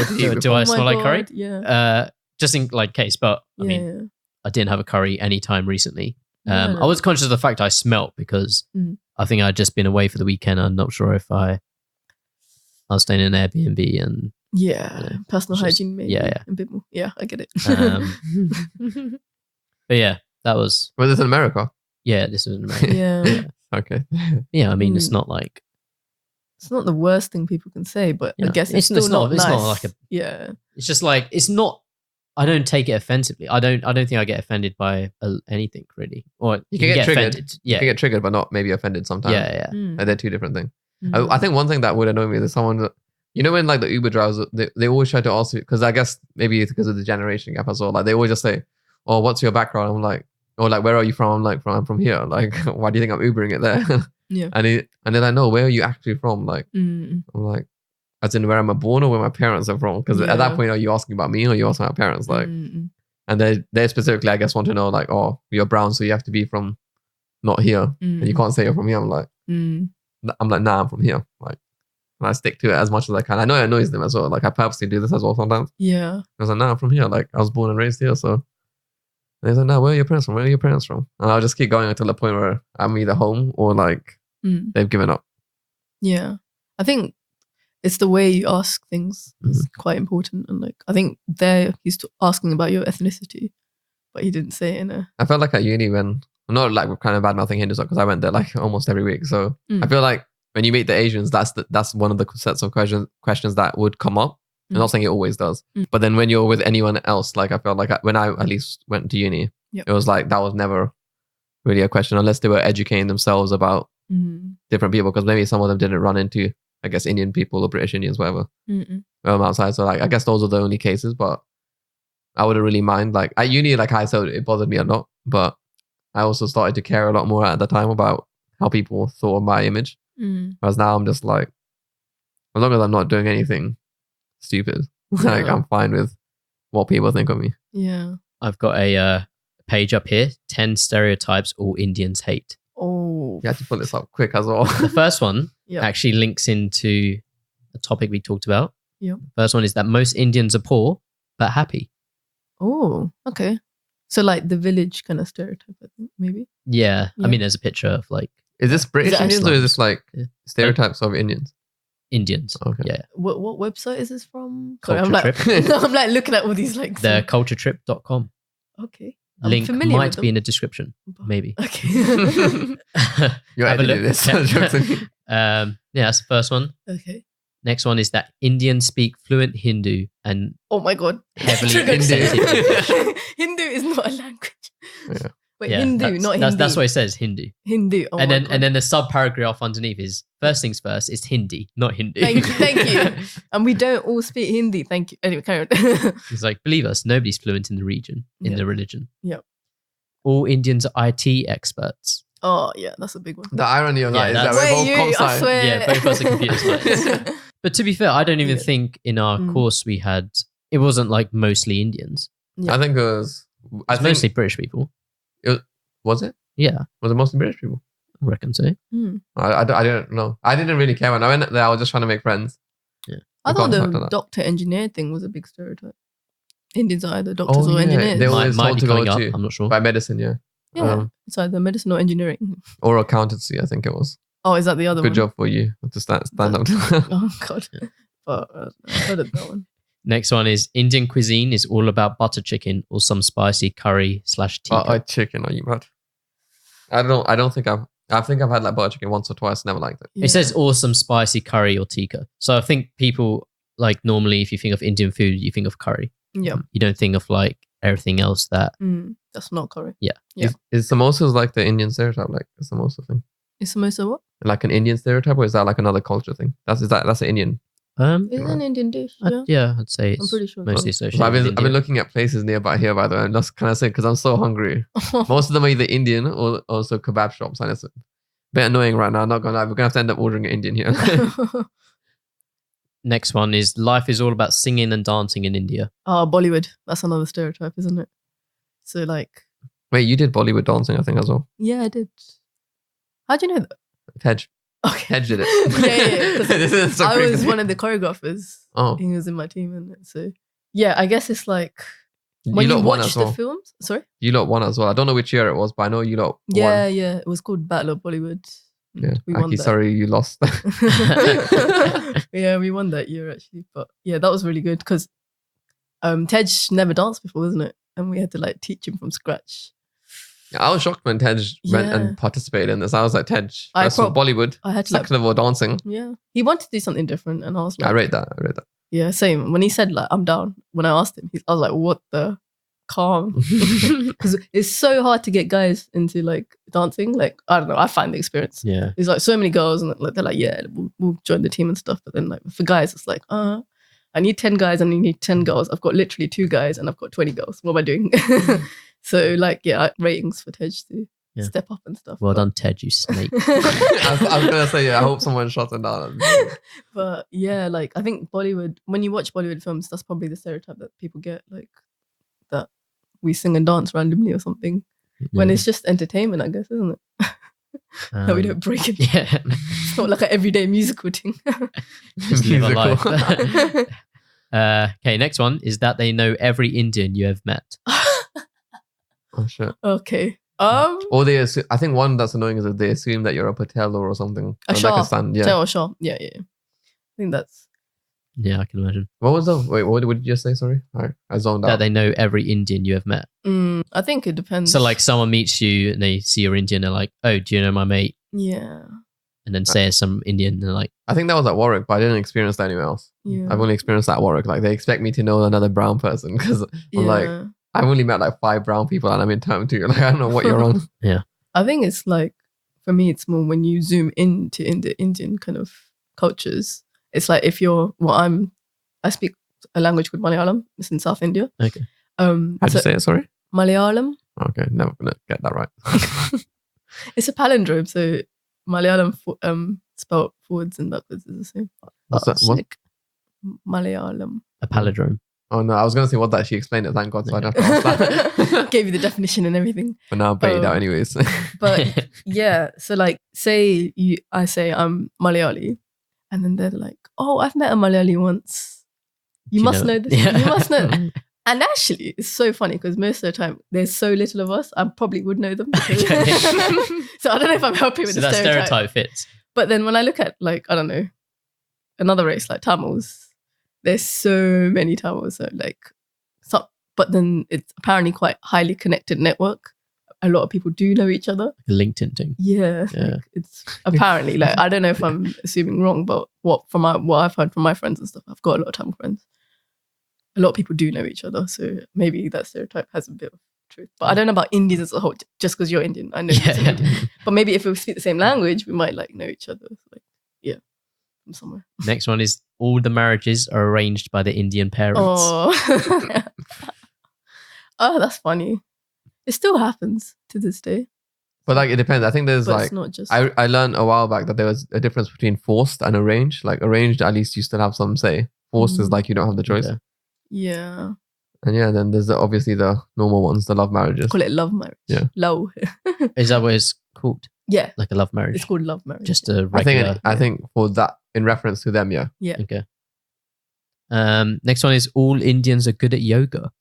I smell like curry? Yeah. Just in like case, but I mean, I didn't have a curry anytime recently. I was conscious of the fact I smelt because I think I'd just been away for the weekend. I'm not sure if I was staying in an Airbnb and personal hygiene maybe a bit more. Yeah, I get it. But yeah, that was. Was this in America? Yeah, this was in America. Yeah. Okay. Yeah, I mean, it's not like. It's not the worst thing people can say, but I guess it's still not It's nice. not like a. Yeah. It's just like it's not. I don't take it offensively. I don't think I get offended by anything really. Or you can get triggered. Offended. Yeah, you can get triggered, but not maybe offended sometimes. Yeah. Like, they're two different things. Mm. I think one thing that would annoy me is someone that, you know, when like the Uber drivers, they always try to ask you, because I guess maybe it's because of the generation gap as well. Like they always just say, "Oh, what's your background?" I'm like, or like, "Where are you from?" I'm like, "I'm from here." Like, why do you think I'm Ubering it there? Yeah. And they're like, "No, where are you actually from?" Like, Mm. I'm like, as in where am I born or where my parents are from? Because at that point, are you asking about me or are you asking my parents? Like, and they specifically, I guess, want to know like, "Oh, you're brown, so you have to be from not here, and you can't say you're from here." I'm like, nah, I'm from here. Like, and I stick to it as much as I can. I know it annoys them as well. Like, I purposely do this as well sometimes. Yeah. I was like, nah, I'm from here. Like, I was born and raised here, so. And he's like, "No, where are your parents from? Where are your parents from?" And I'll just keep going until the point where I'm either home or like they've given up. Yeah. I think it's the way you ask things is quite important. And like, I think they're used to asking about your ethnicity, but he didn't say it in a. I felt like at uni when, I'm not like kind of bad mouthing Hindus because I went there like almost every week. So I feel like when you meet the Asians, that's one of the sets of questions that would come up. I'm not saying it always does, but then when you're with anyone else, like I felt like when I at least went to uni, it was like that was never really a question unless they were educating themselves about different people, because maybe some of them didn't run into, I guess, Indian people or British Indians, whatever, outside. So like I guess those are the only cases, but I wouldn't really mind. Like at uni, like I said, it bothered me a lot, but I also started to care a lot more at the time about how people thought of my image. Whereas now I'm just like, as long as I'm not doing anything stupid, like I'm fine with what people think of me. Yeah. I've got a page up here, 10 stereotypes all Indians hate. Oh. You have to pull this up quick as well. The first one actually links into a topic we talked about. Yeah. First one is that most Indians are poor but happy. Oh, okay. So like the village kind of stereotype, I think, maybe. Yeah. I mean, there's a picture of like. Is this British Indians or is this like stereotypes of Indians? Indians. Okay. Yeah. What website is this from? Culture I'm like, Trip. I'm like looking at all these like. The culturetrip.com. Okay. Link might be in the description. Maybe. Okay. You're editing this. Yeah, that's the first one. Okay. Next one is that Indians speak fluent Hindu and oh my god, heavily accented English. Hindu is not a language. Yeah. Wait, Hindu, not Hindi. That's what it says, Hindu. Hindu. Oh and then the sub paragraph underneath is first things first, it's Hindi, not Hindu. Thank you. And we don't all speak Hindi. Thank you. Anyway, carry on. It's like, believe us, nobody's fluent in the region, in the religion. Yep. All Indians are IT experts. Oh yeah, that's a big one. The irony of that is that we're both comp sci. Yeah, both of us are computer science. But to be fair, I don't even think in our course we had, it wasn't like mostly Indians. Yeah. I think it was mostly British people. Was it? Yeah. Was it mostly British people? I reckon so. I don't know. I didn't really care when I went there. I was just trying to make friends. Yeah. I thought the doctor engineer thing was a big stereotype. Indians are either doctors or engineers. They always might told be to coming go up. to I'm not sure. By medicine, yeah. Yeah, it's either medicine or engineering. Or accountancy, I think it was. Oh, is that the other one? Good job for you to stand up. Oh, God. But I heard of that one. Next one is Indian cuisine is all about butter chicken or some spicy curry / tikka. Chicken, are you mad? I think I've had like butter chicken once or twice, never liked it. Yeah. It says awesome spicy curry or tikka. So I think people like normally if you think of Indian food, you think of curry. Yeah. You don't think of like everything else that. That's not curry. Yeah. Is samosas like the Indian stereotype, like the samosa thing? Is samosa what? Like an Indian stereotype, or is that like another culture thing? That's an Indian. It's an Indian dish. Yeah. I'd say it's I'm pretty sure mostly associated. I've been looking at places nearby here, by the way, and that's kind of sick because I'm so hungry. Most of them are either Indian or also kebab shops, and it's a bit annoying right now. I'm not gonna lie, we're gonna have to end up ordering an Indian here. Next one is life is all about singing and dancing in India. Oh, Bollywood. That's another stereotype, isn't it? So like. Wait, you did Bollywood dancing, I think, as well. Yeah, I did. How'd you know that? Tej. Okay. Tej did it. Yeah. I was one of the choreographers. Oh. He was in my team, and so yeah, I guess it's like when you watch the films. Sorry, you lot won as well. I don't know which year it was, but I know you lot won. Yeah, it was called Battle of Bollywood. Yeah, we won that. Sorry, you lost. Yeah, we won that year actually, but yeah, that was really good because Tej never danced before, wasn't it? And we had to like teach him from scratch. I was shocked when Tej went and participated in this. I was like, Tej, that's for Bollywood. I had to second of all, dancing. Yeah. He wanted to do something different, and I was like, I read that. Yeah, same. When he said like, I'm down, when I asked him, I was like, what the calm? Because it's so hard to get guys into like dancing. Like, I don't know, I find the experience. Yeah. There's like so many girls, and like, they're like, yeah, we'll join the team and stuff. But then like for guys, it's like, I need 10 guys and you need 10 girls. I've got literally 2 guys and I've got 20 girls. What am I doing? So like, yeah, ratings for Tej to step up and stuff. Well done, Tej, you snake. I was going to say, yeah, I hope someone shot him down. But yeah, like I think Bollywood, when you watch Bollywood films, that's probably the stereotype that people get, like that we sing and dance randomly or something. When it's just entertainment, I guess, isn't it? That we don't break it. Yeah. It's not like an everyday musical thing. Just live a life. Okay, next one is that they know every Indian you have met. Oh shit. Okay. Or they assume, I think one that's annoying is that they assume that you're a Patel or something. A Shah. Yeah. Shah. Yeah. I think that's. Yeah, I can imagine. What was that? Wait, what did you just say? Sorry, I zoned out. That they know every Indian you have met. I think it depends. So like someone meets you and they see you're Indian, they're like, oh, do you know my mate? Yeah. And then say some Indian, they're like, I think that was at Warwick, but I didn't experience that anywhere else. Yeah. I've only experienced that at Warwick. Like they expect me to know another brown person because I'm like, I've only met like 5 brown people and I'm in term 2. Like I don't know what you're on. Yeah. I think it's like, for me, it's more when you zoom into Indian kind of cultures. It's like if you're, I speak a language called Malayalam. It's in South India. Okay. How'd you say it? Sorry? Malayalam. Okay, never gonna get that right. It's a palindrome, so Malayalam spelled forwards and backwards is the same. What's that? What? Malayalam. A palindrome. Oh no, I was gonna say what that. She explained it. Thank God, so I don't have to ask that. Gave you the definition and everything. But now I'm baited out anyways. But yeah, so like, I say I'm Malayali, and then they're like, "Oh, I've met a Malayali once. You must know this. Yeah. You must know." And actually, it's so funny because most of the time there's so little of us. I probably would know them. Okay. So I don't know if I'm helping with so the that stereotype fits. But then when I look at like, I don't know, another race like Tamils, there's so many Tamils. So like, but then it's apparently quite highly connected network. A lot of people do know each other. Like a LinkedIn thing. Yeah. Like it's apparently like, I don't know if I'm assuming wrong, but what I've heard from my friends and stuff, I've got a lot of Tamil friends. A lot of people do know each other, so maybe that stereotype has a bit of truth. But I don't know about Indians as a whole. Just because you're Indian, I know you're Indian. But maybe if we speak the same language, we might like know each other. Like, yeah, from somewhere. Next one is all the marriages are arranged by the Indian parents. Oh, oh, that's funny. It still happens to this day. But like it depends. I think there's But like it's not just. I learned a while back that there was a difference between forced and arranged. Like arranged, at least you still have some say. Forced is like you don't have the choice. Yeah. And yeah, then there's obviously the normal ones, the love marriages. Call it love marriage. Yeah. Love. Is that what it's called? Yeah. Like a love marriage? It's called love marriage. Just a regular. I think for that, in reference to them, yeah. Yeah. Okay. Next one is all Indians are good at yoga.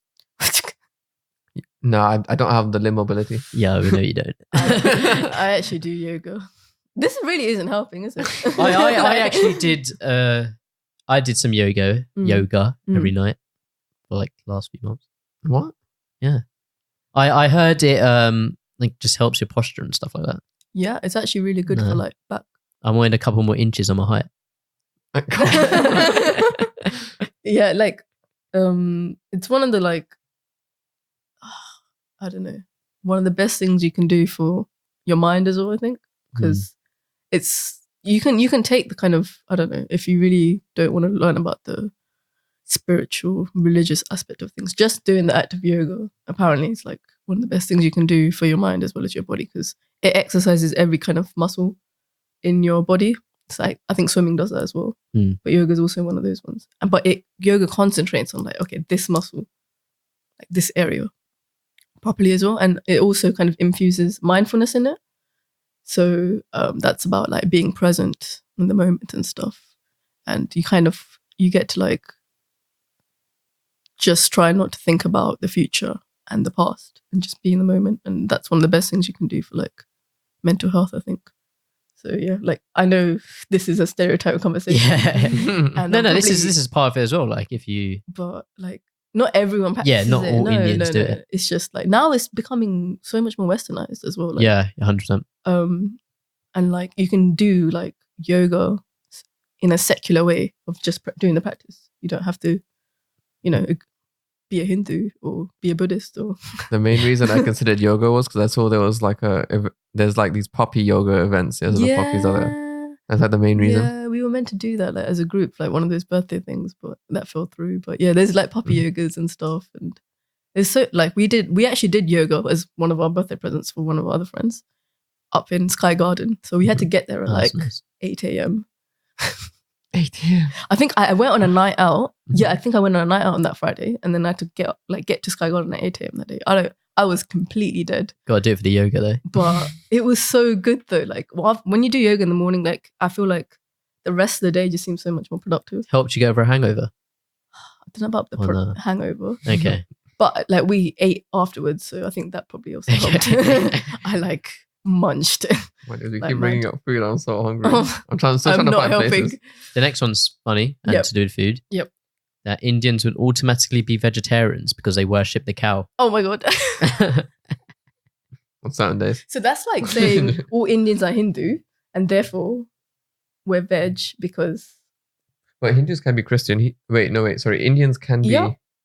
No, I don't have the limb mobility. Yeah, we know you don't. I actually do yoga. This really isn't helping, is it? I actually did. I did some yoga every night for like the last few months. What? Yeah, I heard it like just helps your posture and stuff like that. Yeah, it's actually really good for like back. I'm wearing a couple more inches on my height. Yeah, like it's one of the like I don't know, one of the best things you can do for your mind as well, I think, because it's you can take the kind of, I don't know, if you really don't want to learn about the spiritual religious aspect of things, just doing the act of yoga apparently is like one of the best things you can do for your mind as well as your body, because it exercises every kind of muscle in your body. It's like, I think swimming does that as well, but yoga is also one of those ones. But yoga concentrates on like, okay, this muscle, like this area properly as well, and it also kind of infuses mindfulness in it. So that's about like being present in the moment and stuff, and you get to like just try not to think about the future and the past and just be in the moment, and that's one of the best things you can do for like mental health, I think. So yeah, like I know this is a stereotype conversation. Yeah. No, this is part of it as well. Like if you, but like not everyone practices not it. all Indians do it. It's just like now it's becoming so much more westernized as well. Like, yeah, 100%. And like you can do like yoga in a secular way of just doing the practice. You don't have to, you know, be a Hindu or be a Buddhist or. The main reason I considered yoga was because I saw there was like there's like these puppy yoga events. There's the puppies are there. That's like the main reason. Yeah, we were meant to do that like as a group, like one of those birthday things, but that fell through. But yeah, there's like puppy yogas and stuff, and it's so like we actually did yoga as one of our birthday presents for one of our other friends up in Sky Garden. So we had to get there at like nice. 8 a.m. 8 a.m. I think I went on a night out. Yeah, I think I went on a night out on that Friday, and then I had to get to Sky Garden at 8 a.m. that day. I was completely dead. Gotta do it for the yoga though. But it was so good though. Like when you do yoga in the morning, like I feel like the rest of the day just seems so much more productive. Helped you get over a hangover? I don't know about the hangover. Okay. But like we ate afterwards, so I think that probably also helped. I like munched. Why do you Like keep bringing up food? I'm so hungry. I'm still I'm trying to not find helping. places. The next one's funny and to do with food. Yep. That Indians would automatically be vegetarians because they worship the cow. Oh my god. On certain days. So that's like saying all Indians are Hindu and therefore we're veg because. But Hindus can be Christian. Sorry. Indians can be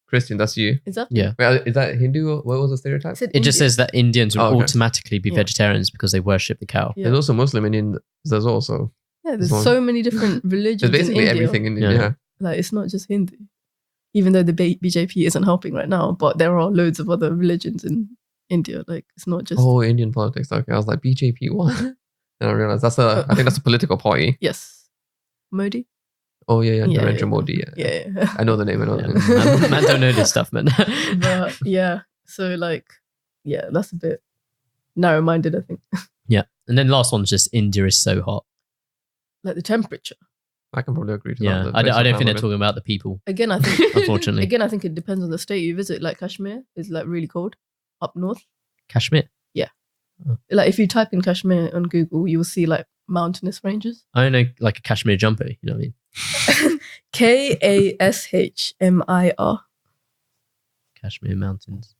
Christian. That's you. Is that? Yeah. Wait, is that Hindu? Or what was the stereotype? It just says that Indians would automatically be vegetarians because they worship the cow. Yeah. There's also Muslim Indians. There's also. Yeah, there's so many different religions. There's basically in India. everything in India. Yeah. Like it's not just Hindu. Even though the BJP isn't helping right now, but there are loads of other religions in India. Like it's not just Indian politics. Okay, I was like BJP what? And I realized I think that's a political party. Yes, Modi. Oh yeah, Narendra Modi. Yeah. I know the name. Man don't know this stuff, man. But yeah, so like, yeah, that's a bit narrow-minded, I think. Yeah, and then last one's just India is so hot. Like the temperature. I can probably agree to that. Yeah, I don't think they're talking about the people. Again, I think unfortunately. Again, I think it depends on the state you visit. Like Kashmir is like really cold up north. Kashmir. Yeah. Oh. Like if you type in Kashmir on Google, you will see like mountainous ranges. I know like a Kashmir jumper. You know what I mean? Kashmir. Kashmir mountains.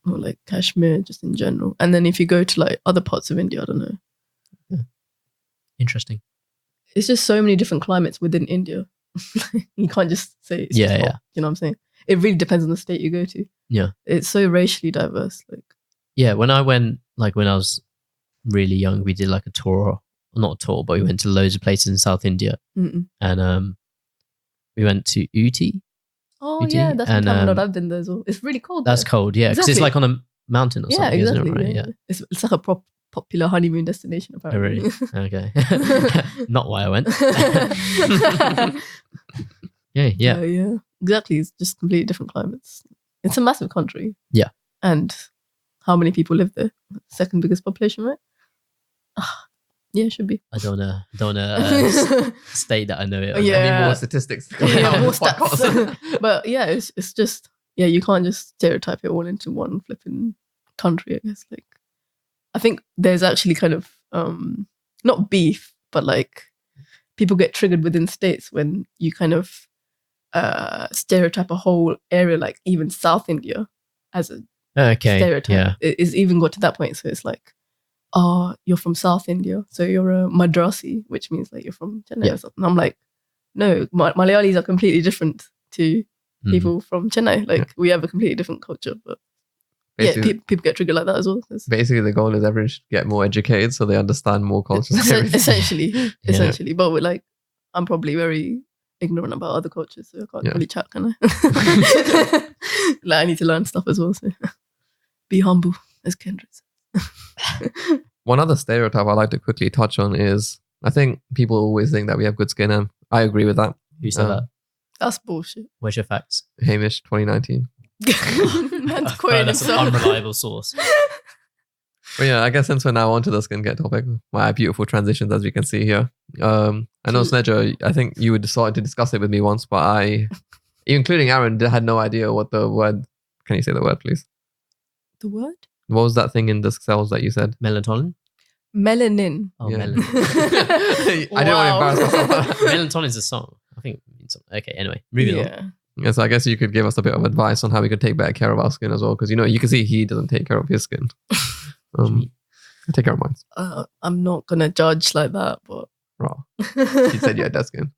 Or like Kashmir just in general. And then if you go to like other parts of India, I don't know. Yeah. Interesting. It's just so many different climates within India. You can't just say it's just hot. You know what I'm saying? It really depends on the state you go to. Yeah. It's so racially diverse. Like yeah, when I went, like when I was really young, we did like a tour, not a tour, but we went to loads of places in South India. And we went to Uti. Oh yeah, that's in Tamil Nadu. I've been there as well. It's really cold. That's cold, yeah, because it's like on a mountain or something, exactly, isn't it? Right? Yeah. It's like a popular honeymoon destination apparently. Oh, really? Okay. Not why I went. Yeah. Exactly. It's just completely different climates. It's a massive country. Yeah. And how many people live there? Second biggest population, right? Yeah, it should be. I don't state that I know it. Yeah. I need more statistics. More stats. But yeah, it's just, yeah, you can't just stereotype it all into one flipping country, I guess. Like, I think there's actually kind of, not beef, but like people get triggered within states when you kind of stereotype a whole area, like even South India as a stereotype. Yeah. It's even got to that point. So it's like, oh, you're from South India, so you're a Madrasi, which means like you're from Chennai or something. And I'm like, no, Malayalis are completely different to people from Chennai. Like we have a completely different culture, but basically, people get triggered like that as well. Basically, the goal is everyone should get more educated so they understand more cultures. Essentially. But we're like, I'm probably very ignorant about other cultures, so I can't really chat, can I? Like I need to learn stuff as well. So be humble, as Kendra says. One other stereotype I like to quickly touch on is I think people always think that we have good skin, and I agree with that. Who said that? That's bullshit. Where's your facts? Hamish, 2019. That's an unreliable source. But yeah, I guess since we're now on to the skincare topic, my beautiful transitions as we can see here. I know Sneja, I think you would decided to discuss it with me once, but I, including Aaron, had no idea what the word. Can you say the word, please? The word? What was that thing in the cells that you said? Melatonin? Melanin. Oh, melanin. I didn't want to embarrass myself. Melatonin is a song. I think it means something. Okay, anyway, moving on. Yeah, so I guess you could give us a bit of advice on how we could take better care of our skin as well, because you can see he doesn't take care of his skin. I take care of mine. I'm not gonna judge like that, but Raw. You said you had that skin.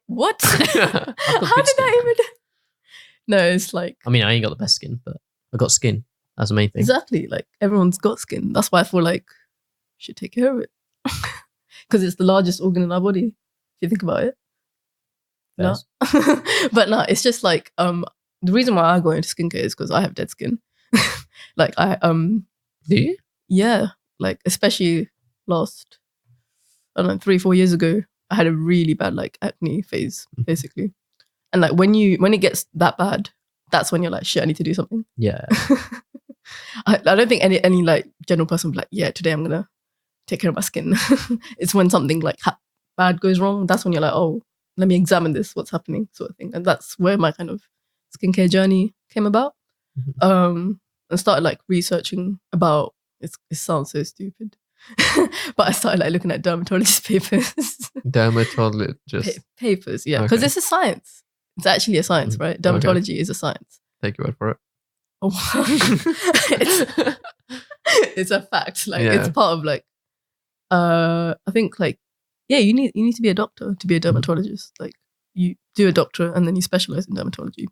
What? How did I even? No, it's like. I mean, I ain't got the best skin, but I got skin. That's the main thing. Exactly. Like everyone's got skin. That's why I feel like we should take care of it. Because it's the largest organ in our body, if you think about it. Yes. No. But no, it's just like the reason why I go into skincare is because I have dead skin. Like I Do you? Yeah. Like especially last, I don't know, 3-4 years ago, I had a really bad like acne phase, basically. And like when it gets that bad, that's when you're like, shit, I need to do something. Yeah. I don't think any like general person would be like, yeah, today I'm gonna take care of my skin. It's when something like bad goes wrong. That's when you're like, oh, let me examine this, what's happening, sort of thing. And that's where my kind of skincare journey came about. I started like researching about. It sounds so stupid, but I started like looking at dermatologist papers. Dermatologist papers, yeah, because it's a science. It's actually a science, right? Dermatology is a science. Take your word for it. It's a fact. Like it's part of like I think like you need to be a doctor to be a dermatologist. Like you do a doctorate and then you specialize in dermatology.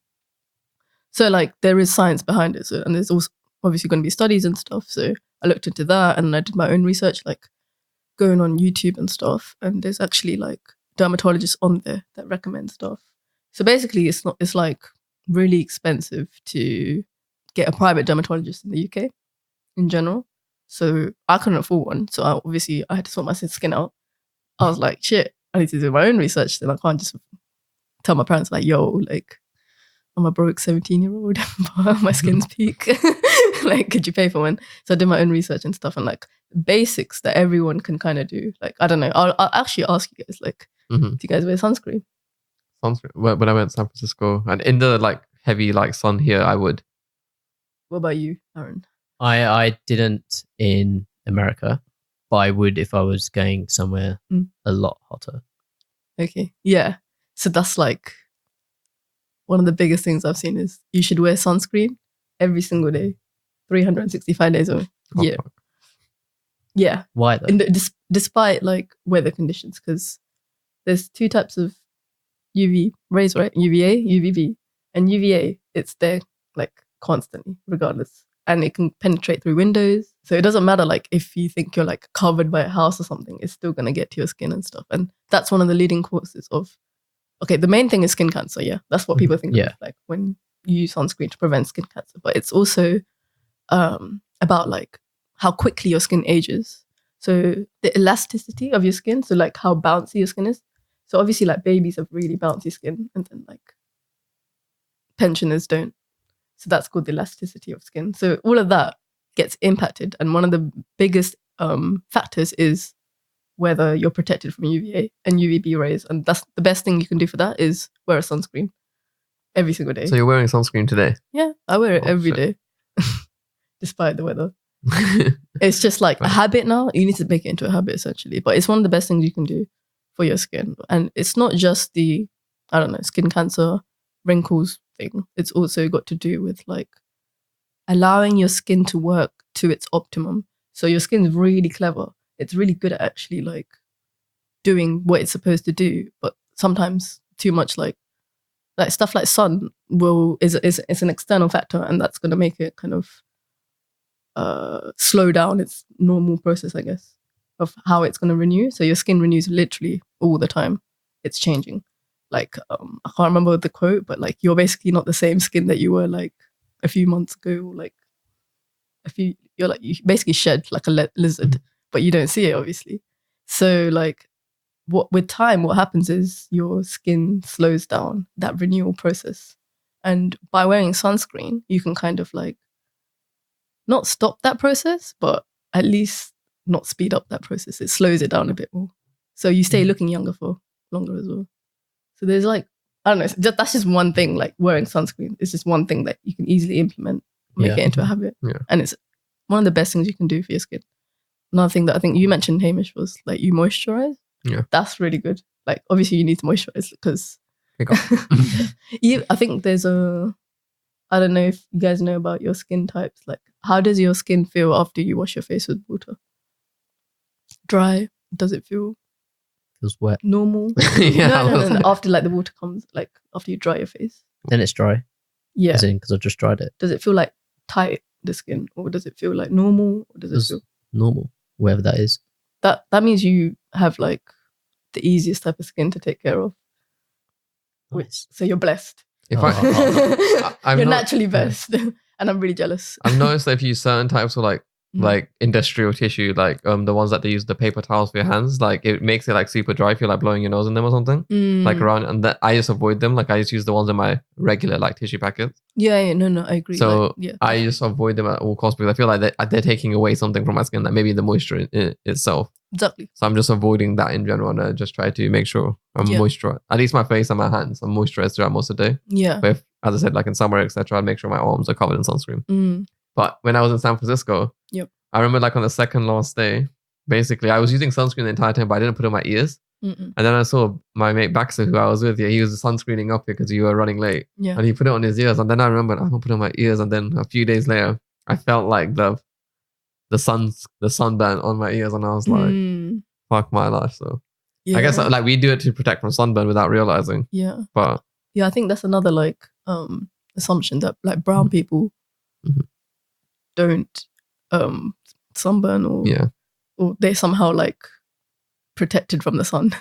So like there is science behind it. So and there's also obviously going to be studies and stuff. So I looked into that and I did my own research, like going on YouTube and stuff. And there's actually like dermatologists on there that recommend stuff. So basically it's like really expensive to get a private dermatologist in the UK in general. So I couldn't afford one. So I had to sort my skin out. I was like, shit, I need to do my own research. Then I can't just tell my parents like, yo, like I'm a broke 17-year-old, but my skin's peak. Like, could you pay for one? So I did my own research and stuff, and like basics that everyone can kind of do. Like, I don't know. I'll actually ask you guys, like, do you guys wear sunscreen? When I went to San Francisco and in the like heavy like sun here, I would. What about you, Aaron? I didn't in America, but I would if I was going somewhere a lot hotter. Okay. Yeah. So that's like one of the biggest things I've seen is you should wear sunscreen every single day, 365 days a year. Yeah. Why though? Despite like weather conditions, because there's two types of UV rays, right? UVA, UVB. And UVA, it's there like constantly, regardless. And it can penetrate through windows. So it doesn't matter like if you think you're like covered by a house or something, it's still going to get to your skin and stuff. And that's one of the leading causes of, the main thing is skin cancer. Yeah. That's what people think of, like when you use sunscreen to prevent skin cancer. But it's also about like how quickly your skin ages. So the elasticity of your skin. So like how bouncy your skin is. So obviously like babies have really bouncy skin and then like pensioners don't. So that's called the elasticity of skin. So all of that gets impacted. And one of the biggest factors is whether you're protected from UVA and UVB rays. And that's the best thing you can do for that is wear a sunscreen every single day. So you're wearing sunscreen today? Yeah, I wear it every day, despite the weather. It's just like a habit now. You need to make it into a habit essentially. But it's one of the best things you can do for your skin. And it's not just the, skin cancer, wrinkles thing. It's also got to do with like allowing your skin to work to its optimum. So your skin is really clever. It's really good at actually like doing what it's supposed to do. But sometimes too much like stuff like sun is an external factor, and that's going to make it kind of slow down its normal process, I guess, of how it's going to renew. So your skin renews literally all the time. It's changing. Like, I can't remember the quote, but like, you're basically not the same skin that you were like a few months ago, or like you basically shed like a lizard, but you don't see it obviously. So like with time, what happens is your skin slows down that renewal process. And by wearing sunscreen, you can kind of like not stop that process, but at least not speed up that process. It slows it down a bit more. So you stay looking younger for longer as well. So there's like, I don't know, that's just one thing, like wearing sunscreen. It's just one thing that you can easily implement, make it into a habit. Yeah. And it's one of the best things you can do for your skin. Another thing that I think you mentioned, Hamish, was like you moisturize. Yeah. That's really good. Like obviously you need to moisturize because Pick up. I think there's I don't know if you guys know about your skin types. Like, how does your skin feel after you wash your face with water? Dry? Does it feel Feels wet. normal? Yeah, No. After like the water comes, like after you dry your face. Then it's dry. Yeah. Because I just dried it. Does it feel like tight, the skin, or does it feel like normal? Or does it Feels feel normal, wherever that is. that means you have like the easiest type of skin to take care of. Nice. So you're blessed. If Oh. You're naturally blessed, and I'm really jealous. I've noticed that if you use certain types of like industrial tissue, like the ones that they use the paper towels for your hands, like it makes it like super dry if you're like blowing your nose in them or something. Like around, and that I just avoid them. Like I just use the ones in my regular like tissue packets. Yeah, no, I agree. So like, yeah, I just avoid them at all costs because I feel like they're taking away something from my skin, like maybe the moisture in itself. exactly. So I'm just avoiding that in general, and I just try to make sure I'm moisturized. At least my face and my hands, I'm moisturized throughout most of the day. Yeah. But if, as I said, like in summer, etc., I'd make sure my arms are covered in sunscreen. But when I was in San Francisco, I remember like on the second last day, basically I was using sunscreen the entire time, but I didn't put it on my ears. And then I saw my mate Baxter, who I was with, he was sunscreening up here because you were running late. Yeah. And he put it on his ears. And then I remembered, I'm gonna put it on my ears. And then a few days later, I felt like the sunburn on my ears, and I was like, fuck my life. So I guess like we do it to protect from sunburn without realizing. Yeah. But yeah, I think that's another like assumption that like brown people don't sunburn or they're somehow like protected from the sun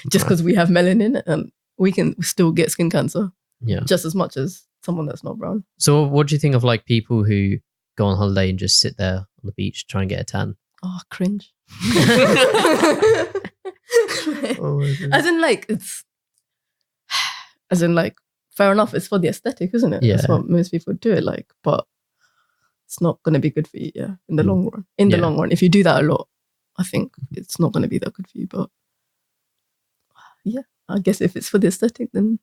just because we have melanin and we can still get skin cancer just as much as someone that's not brown. So what do you think of like people who go on holiday and just sit there on the beach try and get a tan? Oh, cringe. oh as in like fair enough, it's for the aesthetic, isn't it? That's what most people do it like, but it's not going to be good for you, in the long run. In the long run, if you do that a lot, I think it's not going to be that good for you. But I guess if it's for the aesthetic, then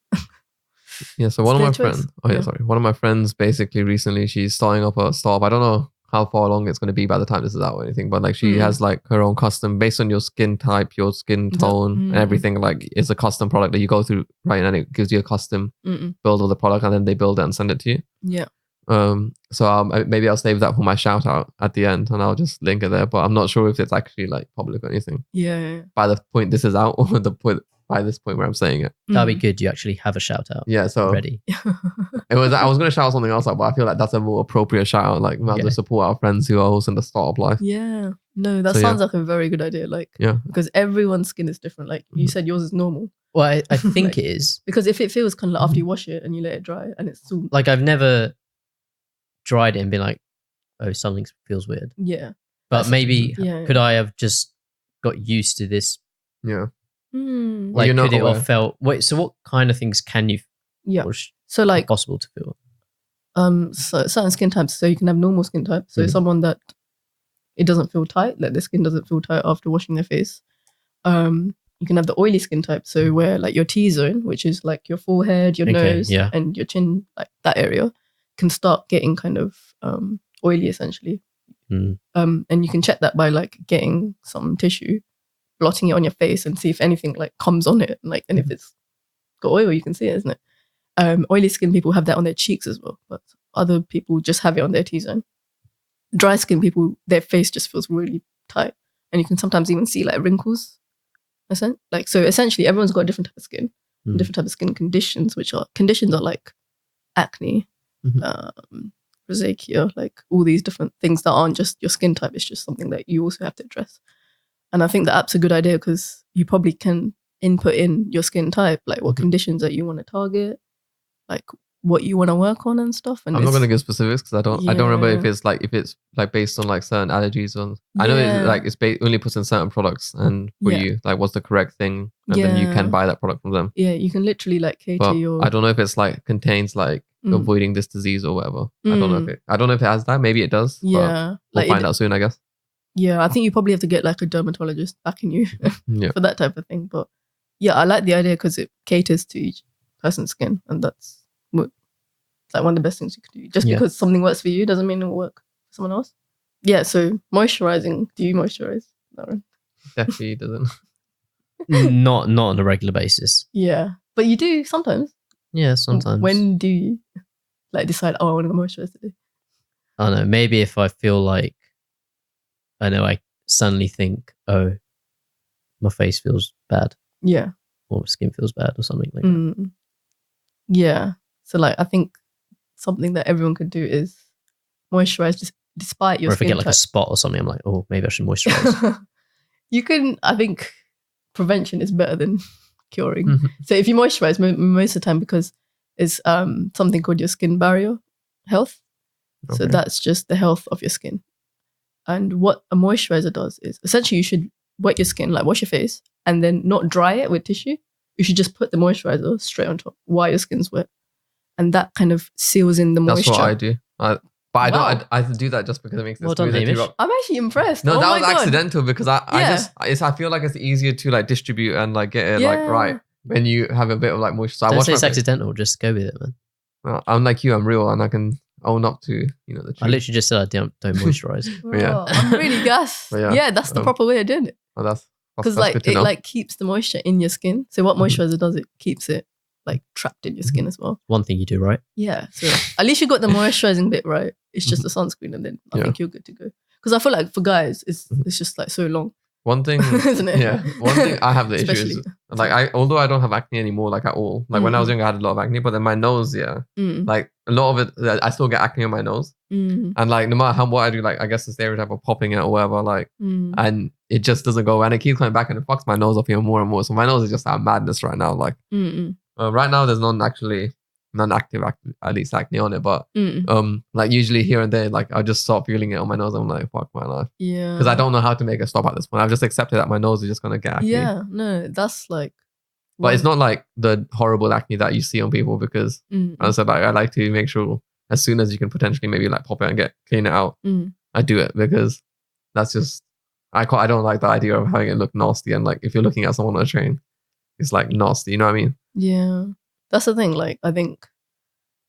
so one of my friends, one of my friends basically recently, she's starting up a startup. I don't know how far along it's going to be by the time this is out or anything, but like she has like her own custom based on your skin type, your skin tone, and everything. Like it's a custom product that you go through, right? And it gives you a custom build of the product, and then they build it and send it to you. Yeah. So maybe I'll save that for my shout out at the end, and I'll just link it there. But I'm not sure if it's actually like public or anything. Yeah. By the point this is out, or by this point where I'm saying it. That'd be good. You actually have a shout out. Yeah. So ready. I was going to shout something else out, but I feel like that's a more appropriate shout out. Like, to support our friends who are also in the startup life. Yeah. No, that sounds like a very good idea. Like, because everyone's skin is different. Like you said, yours is normal. Well, I think it is. Because if it feels kind of like after you wash it and you let it dry and it's still... Like I've never dried it and been like, oh, something feels weird. Yeah. But maybe could I have just got used to this? Yeah. Like could it have felt... Wait, so what kind of things can you... So like... possible to feel? So certain skin types. So you can have normal skin type. So someone that it doesn't feel tight, like the skin doesn't feel tight after washing their face. You can have the oily skin type. So where like your T-zone, which is like your forehead, your nose and your chin, like that area can start getting kind of oily essentially. And you can check that by like getting some tissue, blotting it on your face and see if anything like comes on it. Like, and if it's got oil, you can see it, isn't it? Oily skin people have that on their cheeks as well, but other people just have it on their T-zone. Dry skin people, their face just feels really tight, and you can sometimes even see like wrinkles. Like, so essentially, everyone's got a different type of skin, different type of skin conditions, which are like acne, rosacea, like all these different things that aren't just your skin type. It's just something that you also have to address. And I think the app's a good idea because you probably can input in your skin type, like what conditions that you want to target, like what you want to work on and stuff. And I'm not going to give specifics because I don't remember if it's like based on like certain allergies or I know it's like it's only puts in certain products and for you like what's the correct thing and then you can buy that product from them. Yeah, you can literally like cater your... I don't know if it's like contains like avoiding this disease or whatever. I don't know if it has that. Maybe it does. Yeah, we'll find out soon, I guess. Yeah, I think you probably have to get like a dermatologist backing you for that type of thing. But yeah, I like the idea because it caters to each person's skin, and that's like one of the best things you can do. Just because something works for you doesn't mean it will work for someone else. Yeah, so moisturizing. Do you moisturize, Lauren? Definitely doesn't. Not on a regular basis. Yeah. But you do sometimes. Yeah, sometimes. When do you like decide, I want to moisturize today? I don't know. Maybe if I feel like, I suddenly think, oh, my face feels bad. Yeah. Or my skin feels bad or something like that. Yeah. So like, I think something that everyone could do is moisturize despite your or if I skin get like type. a spot or something, I'm like, oh, maybe I should moisturize. You can, I think prevention is better than curing. So if you moisturize most of the time, because it's something called your skin barrier health. Okay. So that's just the health of your skin. And what a moisturizer does is essentially you should wet your skin, like wash your face, and then not dry it with tissue. You should just put the moisturizer straight on top while your skin's wet. And that kind of seals in the moisture. That's what I do. But I don't. I do that just because it makes it smoother. I'm actually impressed. No, that was accidental because I feel like it's easier to like distribute and like get it like right when you have a bit of like moisture. So don't say it's accidental. Just go with it, man. Well, I'm like you. I'm real, and I can own up to the truth. I literally just said I don't moisturize. Yeah, I'm really gassed. Yeah, that's the proper way of doing it. Oh, that's because like it like keeps the moisture in your skin. So what moisturizer does, it keeps it like trapped in your skin as well. One thing you do right. Yeah, so at least you got the moisturizing bit right. It's just the sunscreen, and then I think you're good to go. Because I feel like for guys, it's just like so long. One thing, isn't it? Yeah. One thing I have the issue is like although I don't have acne anymore, like at all. Like when I was younger, I had a lot of acne, but then my nose, like a lot of it, I still get acne on my nose, and like no matter what I do, like I guess the stereotype of popping it or whatever, like, and it just doesn't go, and it keeps coming back, and it fucks my nose up even more and more. So my nose is just a madness right now. Like, right now there's non-active at least acne on it, but like usually here and there, like I just start feeling it on my nose. I'm like, fuck my life. Yeah. Because I don't know how to make a stop at this point. I've just accepted that my nose is just gonna get acne. Yeah, no, that's like. But it's not like the horrible acne that you see on people because as I said, like I like to make sure as soon as you can potentially maybe like pop it and clean it out, I do it because that's just I don't like the idea of having it look nasty, and like if you're looking at someone on a train, it's like nasty. You know what I mean? Yeah. That's the thing. Like, I think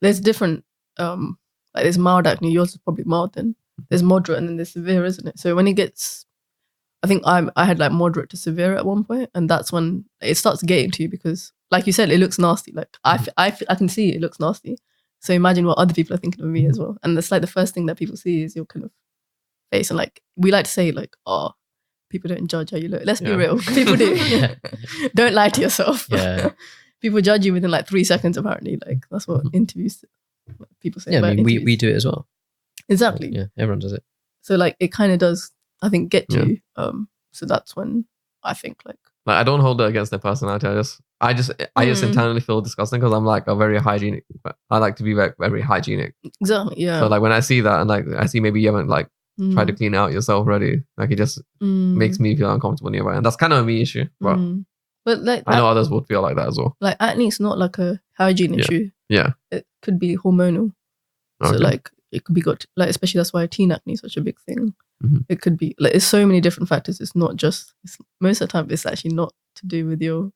there's different, like there's mild acne. Yours is probably mild then. There's moderate and then there's severe, isn't it? So when it gets, I think I had like moderate to severe at one point, and that's when it starts getting to you because, like you said, it looks nasty. Like I can see it looks nasty. So imagine what other people are thinking of me as well. And it's like the first thing that people see is your kind of face. And like, we like to say like, oh, people don't judge how you look. Let's be real. People do. Don't lie to yourself. Yeah. People judge you within like 3 seconds, apparently. Like, that's what interviews people say. Yeah, I mean, we do it as well. Exactly. Yeah, everyone does it. So, like, it kind of does, I think, get to you. So that's when I think, like I don't hold it against their personality. I just internally feel disgusting because I'm like a very hygienic. I like to be very, very hygienic. Exactly. Yeah. So like when I see that and like I see maybe you haven't like tried to clean out yourself already, like it just makes me feel uncomfortable nearby, and that's kind of a me issue. But like I know others would feel like that as well. Like acne is not like a hygiene issue. Yeah. It could be hormonal. Okay. So like it could be got like, especially that's why teen acne is such a big thing. It could be like, there's so many different factors. It's not just, most of the time it's actually not to do with your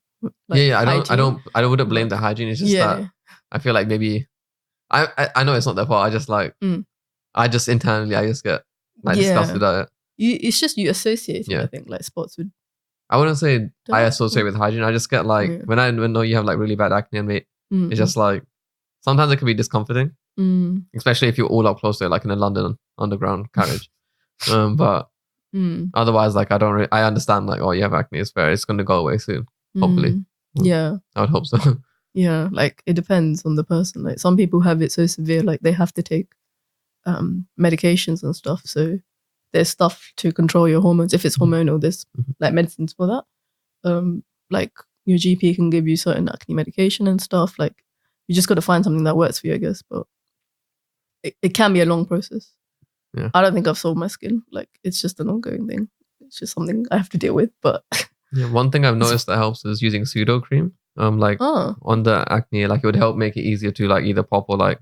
like, I wouldn't blame the hygiene. It's just that I feel like maybe I know it's not their fault. I just like I just internally I just get like disgusted at it. It's just you associate it, I think, like spots with. I wouldn't say I associate with hygiene. I just get like when I know you have like really bad acne and it's just like sometimes it can be discomforting, especially if you're all up close to it, like in a London underground carriage. But otherwise, like I understand like, oh, you have acne, it's fair. It's going to go away soon, hopefully. Yeah, I would hope so. Yeah, like it depends on the person. Like some people have it so severe, like they have to take medications and stuff. So there's stuff to control your hormones. If it's hormonal, there's like medicines for that. Like your GP can give you certain acne medication and stuff. Like you just got to find something that works for you, I guess. But it can be a long process. Yeah. I don't think I've solved my skin. Like it's just an ongoing thing. It's just something I have to deal with. But one thing I've noticed that helps is using pseudo cream. On the acne, like it would help make it easier to like either pop or like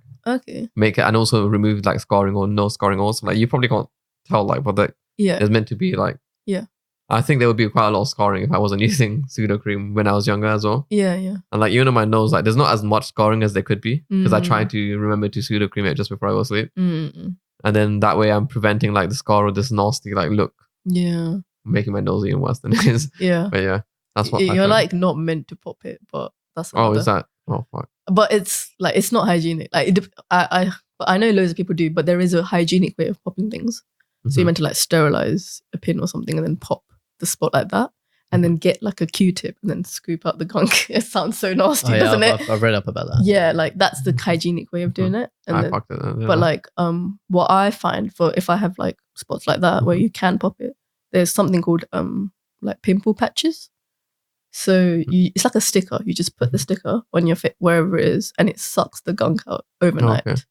make it, and also remove like scarring or no scarring also. Like you probably can't tell like what that is meant to be like. Yeah. I think there would be quite a lot of scarring if I wasn't using pseudo cream when I was younger as well. Yeah. And like even on my nose, like there's not as much scarring as there could be because I try to remember to pseudo cream it just before I go to sleep. And then that way I'm preventing like the scar or this nasty like look. Yeah. Making my nose even worse than it is. Yeah. But yeah, that's what you're like not meant to pop it, but That's Oh, is another. that? Oh, fuck. But it's like it's not hygienic. Like I know loads of people do, but there is a hygienic way of popping things. So you're meant to like sterilize a pin or something and then pop the spot like that, and then get like a Q-tip and then scoop out the gunk. It sounds so nasty, doesn't it? I've read up about that. Yeah, like that's the hygienic way of doing it. And I then, fucked it. Yeah. but like what I find for if I have like spots like that where you can pop it, there's something called like pimple patches. So it's like a sticker. You just put the sticker on your fit wherever it is, and it sucks the gunk out overnight. Okay.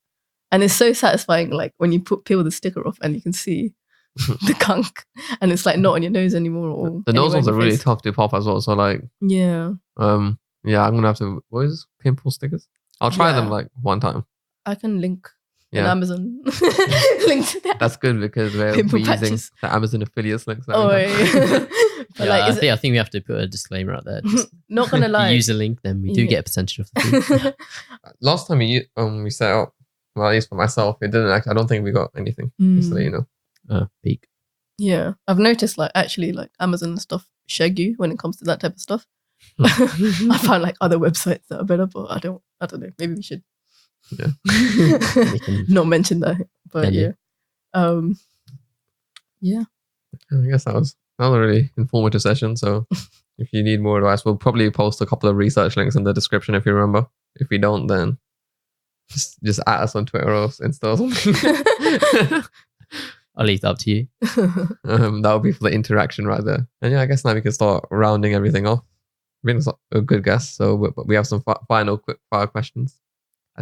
And it's so satisfying, like when you peel the sticker off and you can see the gunk, and it's like not on your nose anymore. Or the nose ones are really tough to pop as well. So like, yeah, I'm gonna have to. What is pimple stickers? I'll try them like one time. I can link on Amazon. Link to that. That's good because we're using the Amazon affiliates links. I think we have to put a disclaimer out there. Just not gonna lie, if you use a link, then we do get a percentage of the fee. Last time we set up, well, at least for myself, it didn't actually. I don't think we got anything. Just so you know. Peak. Yeah, I've noticed like actually like Amazon and stuff shag you when it comes to that type of stuff. I found like other websites that are better, but I don't know. Maybe we should. Yeah. Not mention that, but yeah. Yeah. I guess that was a really informative session. So if you need more advice, we'll probably post a couple of research links in the description if you remember. If we don't, then just at us on Twitter or Insta or something. I'll leave that up to you. That would be for the interaction right there. And yeah, I guess now we can start rounding everything off. I think it's a good guess. So we have some final quick fire questions.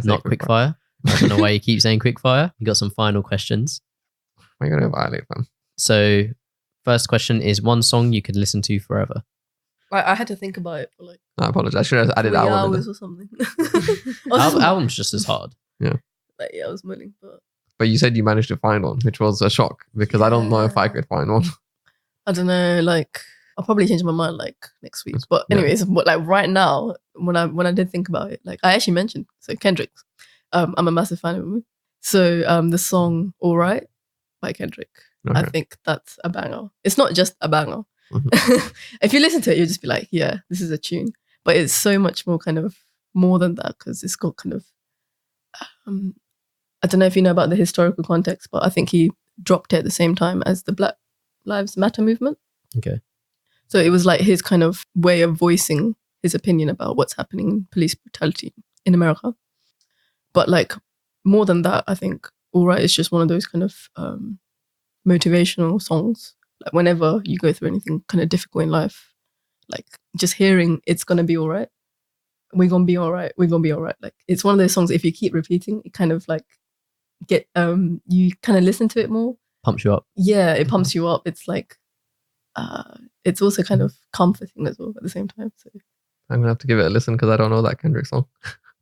Not quick fire. I don't know why you keep saying quick fire. You got some final questions. I'm going to violate them. So first question is one song you could listen to forever. I had to think about it for like. I apologize. I should have added that one. Hours or something. Album's just as hard. Yeah. Like, I was willing, but you said you managed to find one, which was a shock because I don't know if I could find one. I don't know. Like, I'll probably change my mind like next week. But anyways, but like right now, when I did think about it, like I actually mentioned Kendrick. I'm a massive fan of him. So the song "All Right" by Kendrick, I think that's a banger. It's not just a banger. If you listen to it, you'll just be like, yeah, this is a tune. But it's so much more kind of more than that because it's got kind of I don't know if you know about the historical context, but I think he dropped it at the same time as the Black Lives Matter movement. Okay. So it was like his kind of way of voicing his opinion about what's happening in police brutality in America. But like more than that, I think All Right is just one of those kind of motivational songs. Like whenever you go through anything kind of difficult in life, like just hearing it's going to be all right. We're going to be all right. We're going to be all right. Like it's one of those songs, if you keep repeating, it kind of like you kind of listen to it more. Pumps you up. Yeah, it pumps you up. It's like, it's also kind of comforting as well at the same time. So I'm gonna have to give it a listen because I don't know that Kendrick song.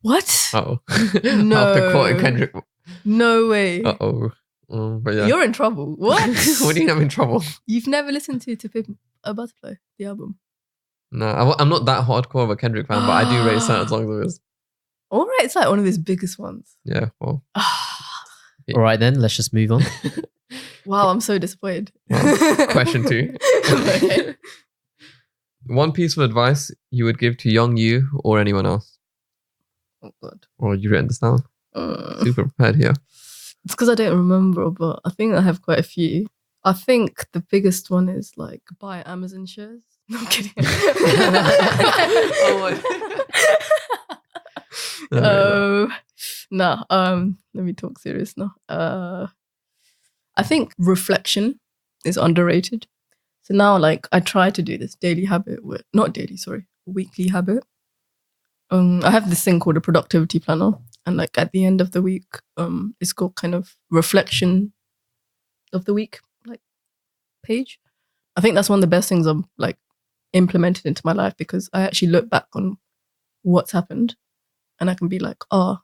What? Oh, no. After quoting Kendrick. No way. But yeah, you're in trouble. What? What do you mean I'm in trouble? You've never listened to Pimp a Butterfly, the album? No, I'm not that hardcore of a Kendrick fan, but I do rate certain songs of his. All Right, it's like one of his biggest ones. Yeah, well. All right then, let's just move on. Wow, I'm so disappointed. Well, question 2. Okay. One piece of advice you would give to young you or anyone else? Oh God. Or you written this down? Super prepared here. It's because I don't remember, but I think I have quite a few. I think the biggest one is like buy Amazon shares. No, I'm kidding. Let me talk serious now. I think reflection is underrated. So now, like, I try to do this weekly habit. I have this thing called a productivity planner, and like at the end of the week, it's got kind of reflection of the week, like page. I think that's one of the best things I've like implemented into my life because I actually look back on what's happened, and I can be like, oh,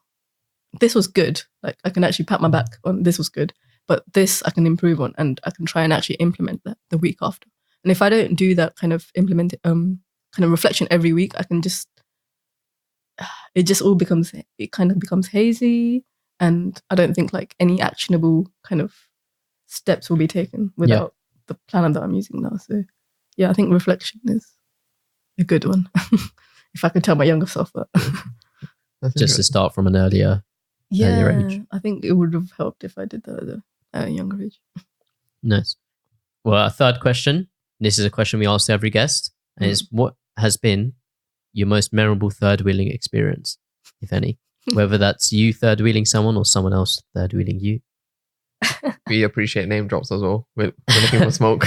this was good. Like I can actually pat my back on this was good. But this I can improve on, and I can try and actually implement that the week after. And if I don't do that kind of kind of reflection every week, I can just it kind of becomes hazy, and I don't think like any actionable kind of steps will be taken without the planner that I'm using now. So yeah, I think reflection is a good one. if I could tell my younger self that. Just to start from an earlier age. I think it would have helped if I did that at a younger age. Nice. Well, our third question. This is a question we ask every guest, and is what has been your most memorable third wheeling experience, if any? Whether that's you third wheeling someone or someone else third wheeling you. We appreciate name drops as well. We're looking for smoke.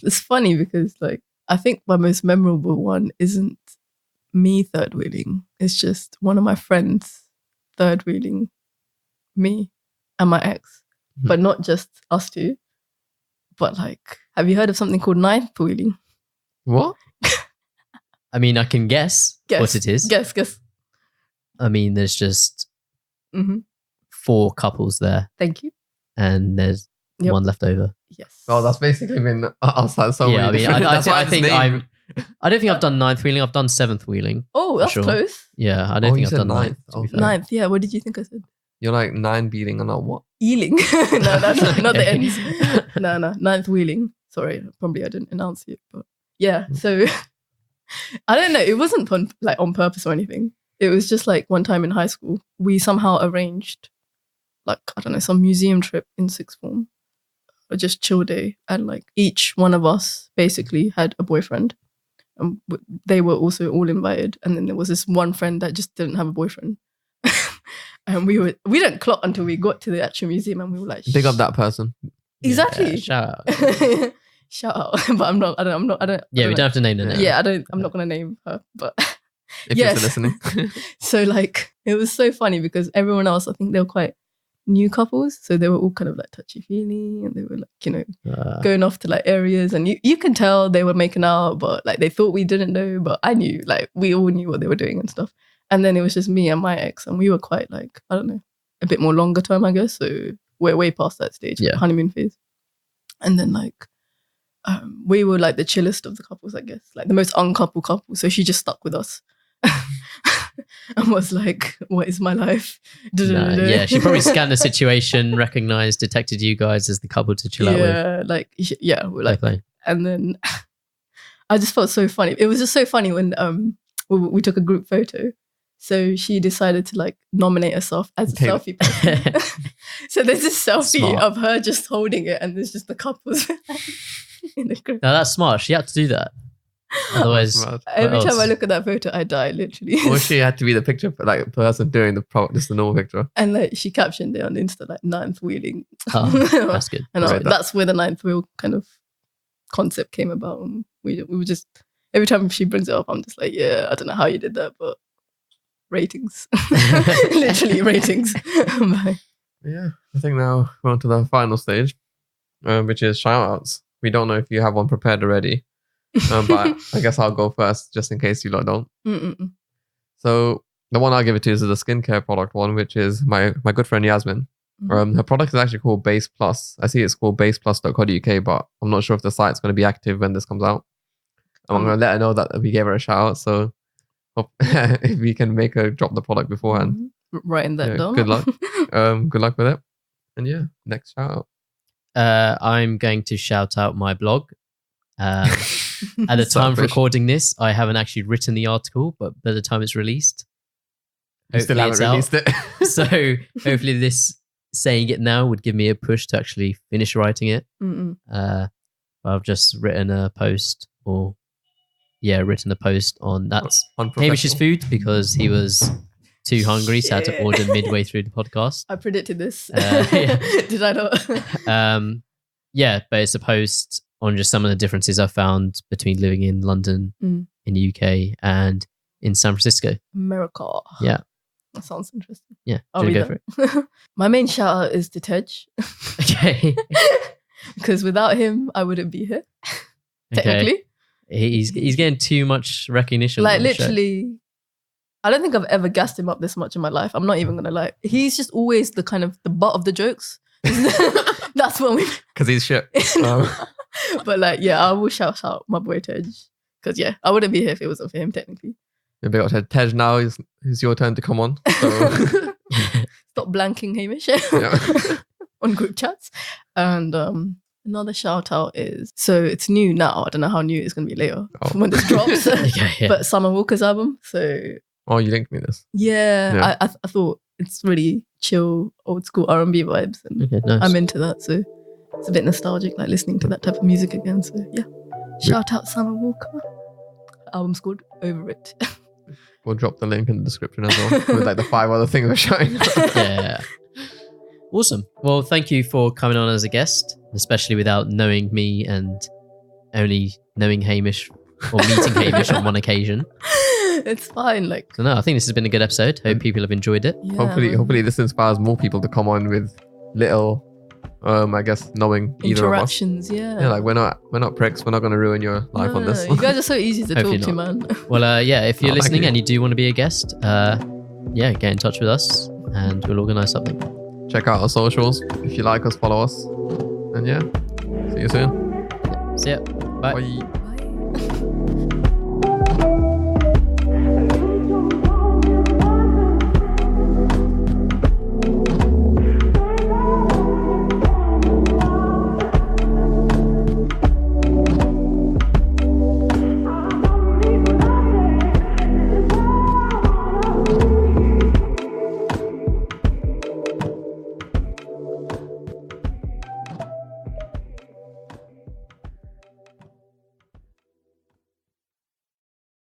It's funny because like I think my most memorable one isn't me third wheeling. It's just one of my friends third wheeling me and my ex, but not just us two. But like, have you heard of something called ninth wheeling? What? I mean, I can guess what it is. Guess. I mean, there's just 4 couples there. Thank you. And there's one left over. Yes. Oh, that's basically been us at so many different... I don't think I've done ninth wheeling. I've done 7th wheeling. Oh, that's close. Yeah, I don't think I've done ninth. Ninth, yeah. What did you think I said? You're like 9 beating and not what? Ealing. No, that's not the ends. No. Ninth wheeling. Sorry, probably I didn't announce it, but yeah. So I don't know. It wasn't on purpose or anything. It was just like one time in high school, we somehow arranged like, I don't know, some museum trip in 6th form or just chill day. And like each one of us basically had a boyfriend. And they were also all invited. And then there was this one friend that just didn't have a boyfriend. And we didn't clock until we got to the actual museum, and we were like, big up that person. Exactly. Yeah, shout out. Shout out. But I'm not. Yeah, we don't have to name the name. Yeah, I'm not gonna name her. But if you're still listening. So like, it was so funny because everyone else, I think they were quite new couples, so they were all kind of like touchy feely, and they were like, going off to like areas, and you can tell they were making out, but like they thought we didn't know, but I knew, like we all knew what they were doing and stuff. And then it was just me and my ex, and we were quite like, I don't know, a bit more longer term, I guess. So we're way past that stage, honeymoon phase. And then like, we were like the chillest of the couples, I guess, like the most uncoupled couple. So she just stuck with us and was like, what is my life? Yeah, she probably scanned the situation, recognized, detected you guys as the couple to chill out with. We're like, and then I just felt so funny. It was just so funny when we took a group photo. So she decided to like nominate herself as a selfie person. So there's this selfie of her just holding it, and there's just the couples in the group. Now that's smart. She had to do that. Otherwise, every time I look at that photo, I die literally. Or she had to be the picture, like person doing just the normal picture. And like she captioned it on Insta, like ninth wheeling. Oh, that's good. And that's where the ninth wheel kind of concept came about. And we were just, every time she brings it up, I'm just like, yeah, I don't know how you did that, but ratings. Literally ratings. Yeah, I think now we're on to the final stage, which is shoutouts. We don't know if you have one prepared already, but I guess I'll go first just in case you lot don't. So the one I'll give it to is the skincare product one, which is my good friend Yasmin. Her product is actually called Base Plus. I see it's called baseplus.co.uk, but I'm not sure if the site's going to be active when this comes out. I'm going to let her know that we gave her a shout out. So if we can make her drop the product beforehand. Writing that down. Good luck. Good luck with it. And yeah, next shout out. I'm going to shout out my blog. At the time of recording this, I haven't actually written the article, but by the time it's released, you still haven't released it. So hopefully this saying it now would give me a push to actually finish writing it. I've just written a post on that's Hamish's food because he was too hungry, so I had to order midway through the podcast. I predicted this. Did I not? But it's a post on just some of the differences I found between living in London, in the UK, and in San Francisco. America. Yeah. That sounds interesting. Yeah. I'll go for it. My main shout out is to Tej. Okay. Because without him, I wouldn't be here. Technically. He's getting too much recognition. Like literally, I don't think I've ever gassed him up this much in my life. I'm not even gonna lie. He's just always the kind of the butt of the jokes. That's what we. Because he's shit. But like, yeah, I will shout out my boy Tej. Because yeah, I wouldn't be here if it wasn't for him. Technically. Maybe I got Tej now. It's your turn to come on. So. Stop blanking Hamish on group chats, and Another shout out is, so it's new now. I don't know how new it's going to be later when this drops. Okay, But Summer Walker's album. So Oh, you linked me this. yeah. I thought it's really chill, old school R&B vibes, and Okay, nice. I'm into that. So it's a bit nostalgic, like listening to that type of music again. So yeah, shout out Summer Walker. Album's called Over It. We'll drop the link in the description as well with like the 5 other things we're showing. Yeah. Awesome. Well, thank you for coming on as a guest, especially without knowing me and only knowing Hamish or meeting Hamish on one occasion. It's fine. Like, So no, I think this has been a good episode. Hope people have enjoyed it. yeah, Hopefully this inspires more people to come on with little, I guess, knowing either of us. interactions. Yeah. Yeah, like we're not pricks. We're not going to ruin your life on this. You guys are so easy to Hopefully talk to, not. man. Well, yeah, if you're Oh, thank listening you. and you do want to be a guest, yeah, get in touch with us and we'll organize something. Check out our socials. If you like us, follow us. And yeah, see you soon. See ya. Bye. Bye. Bye.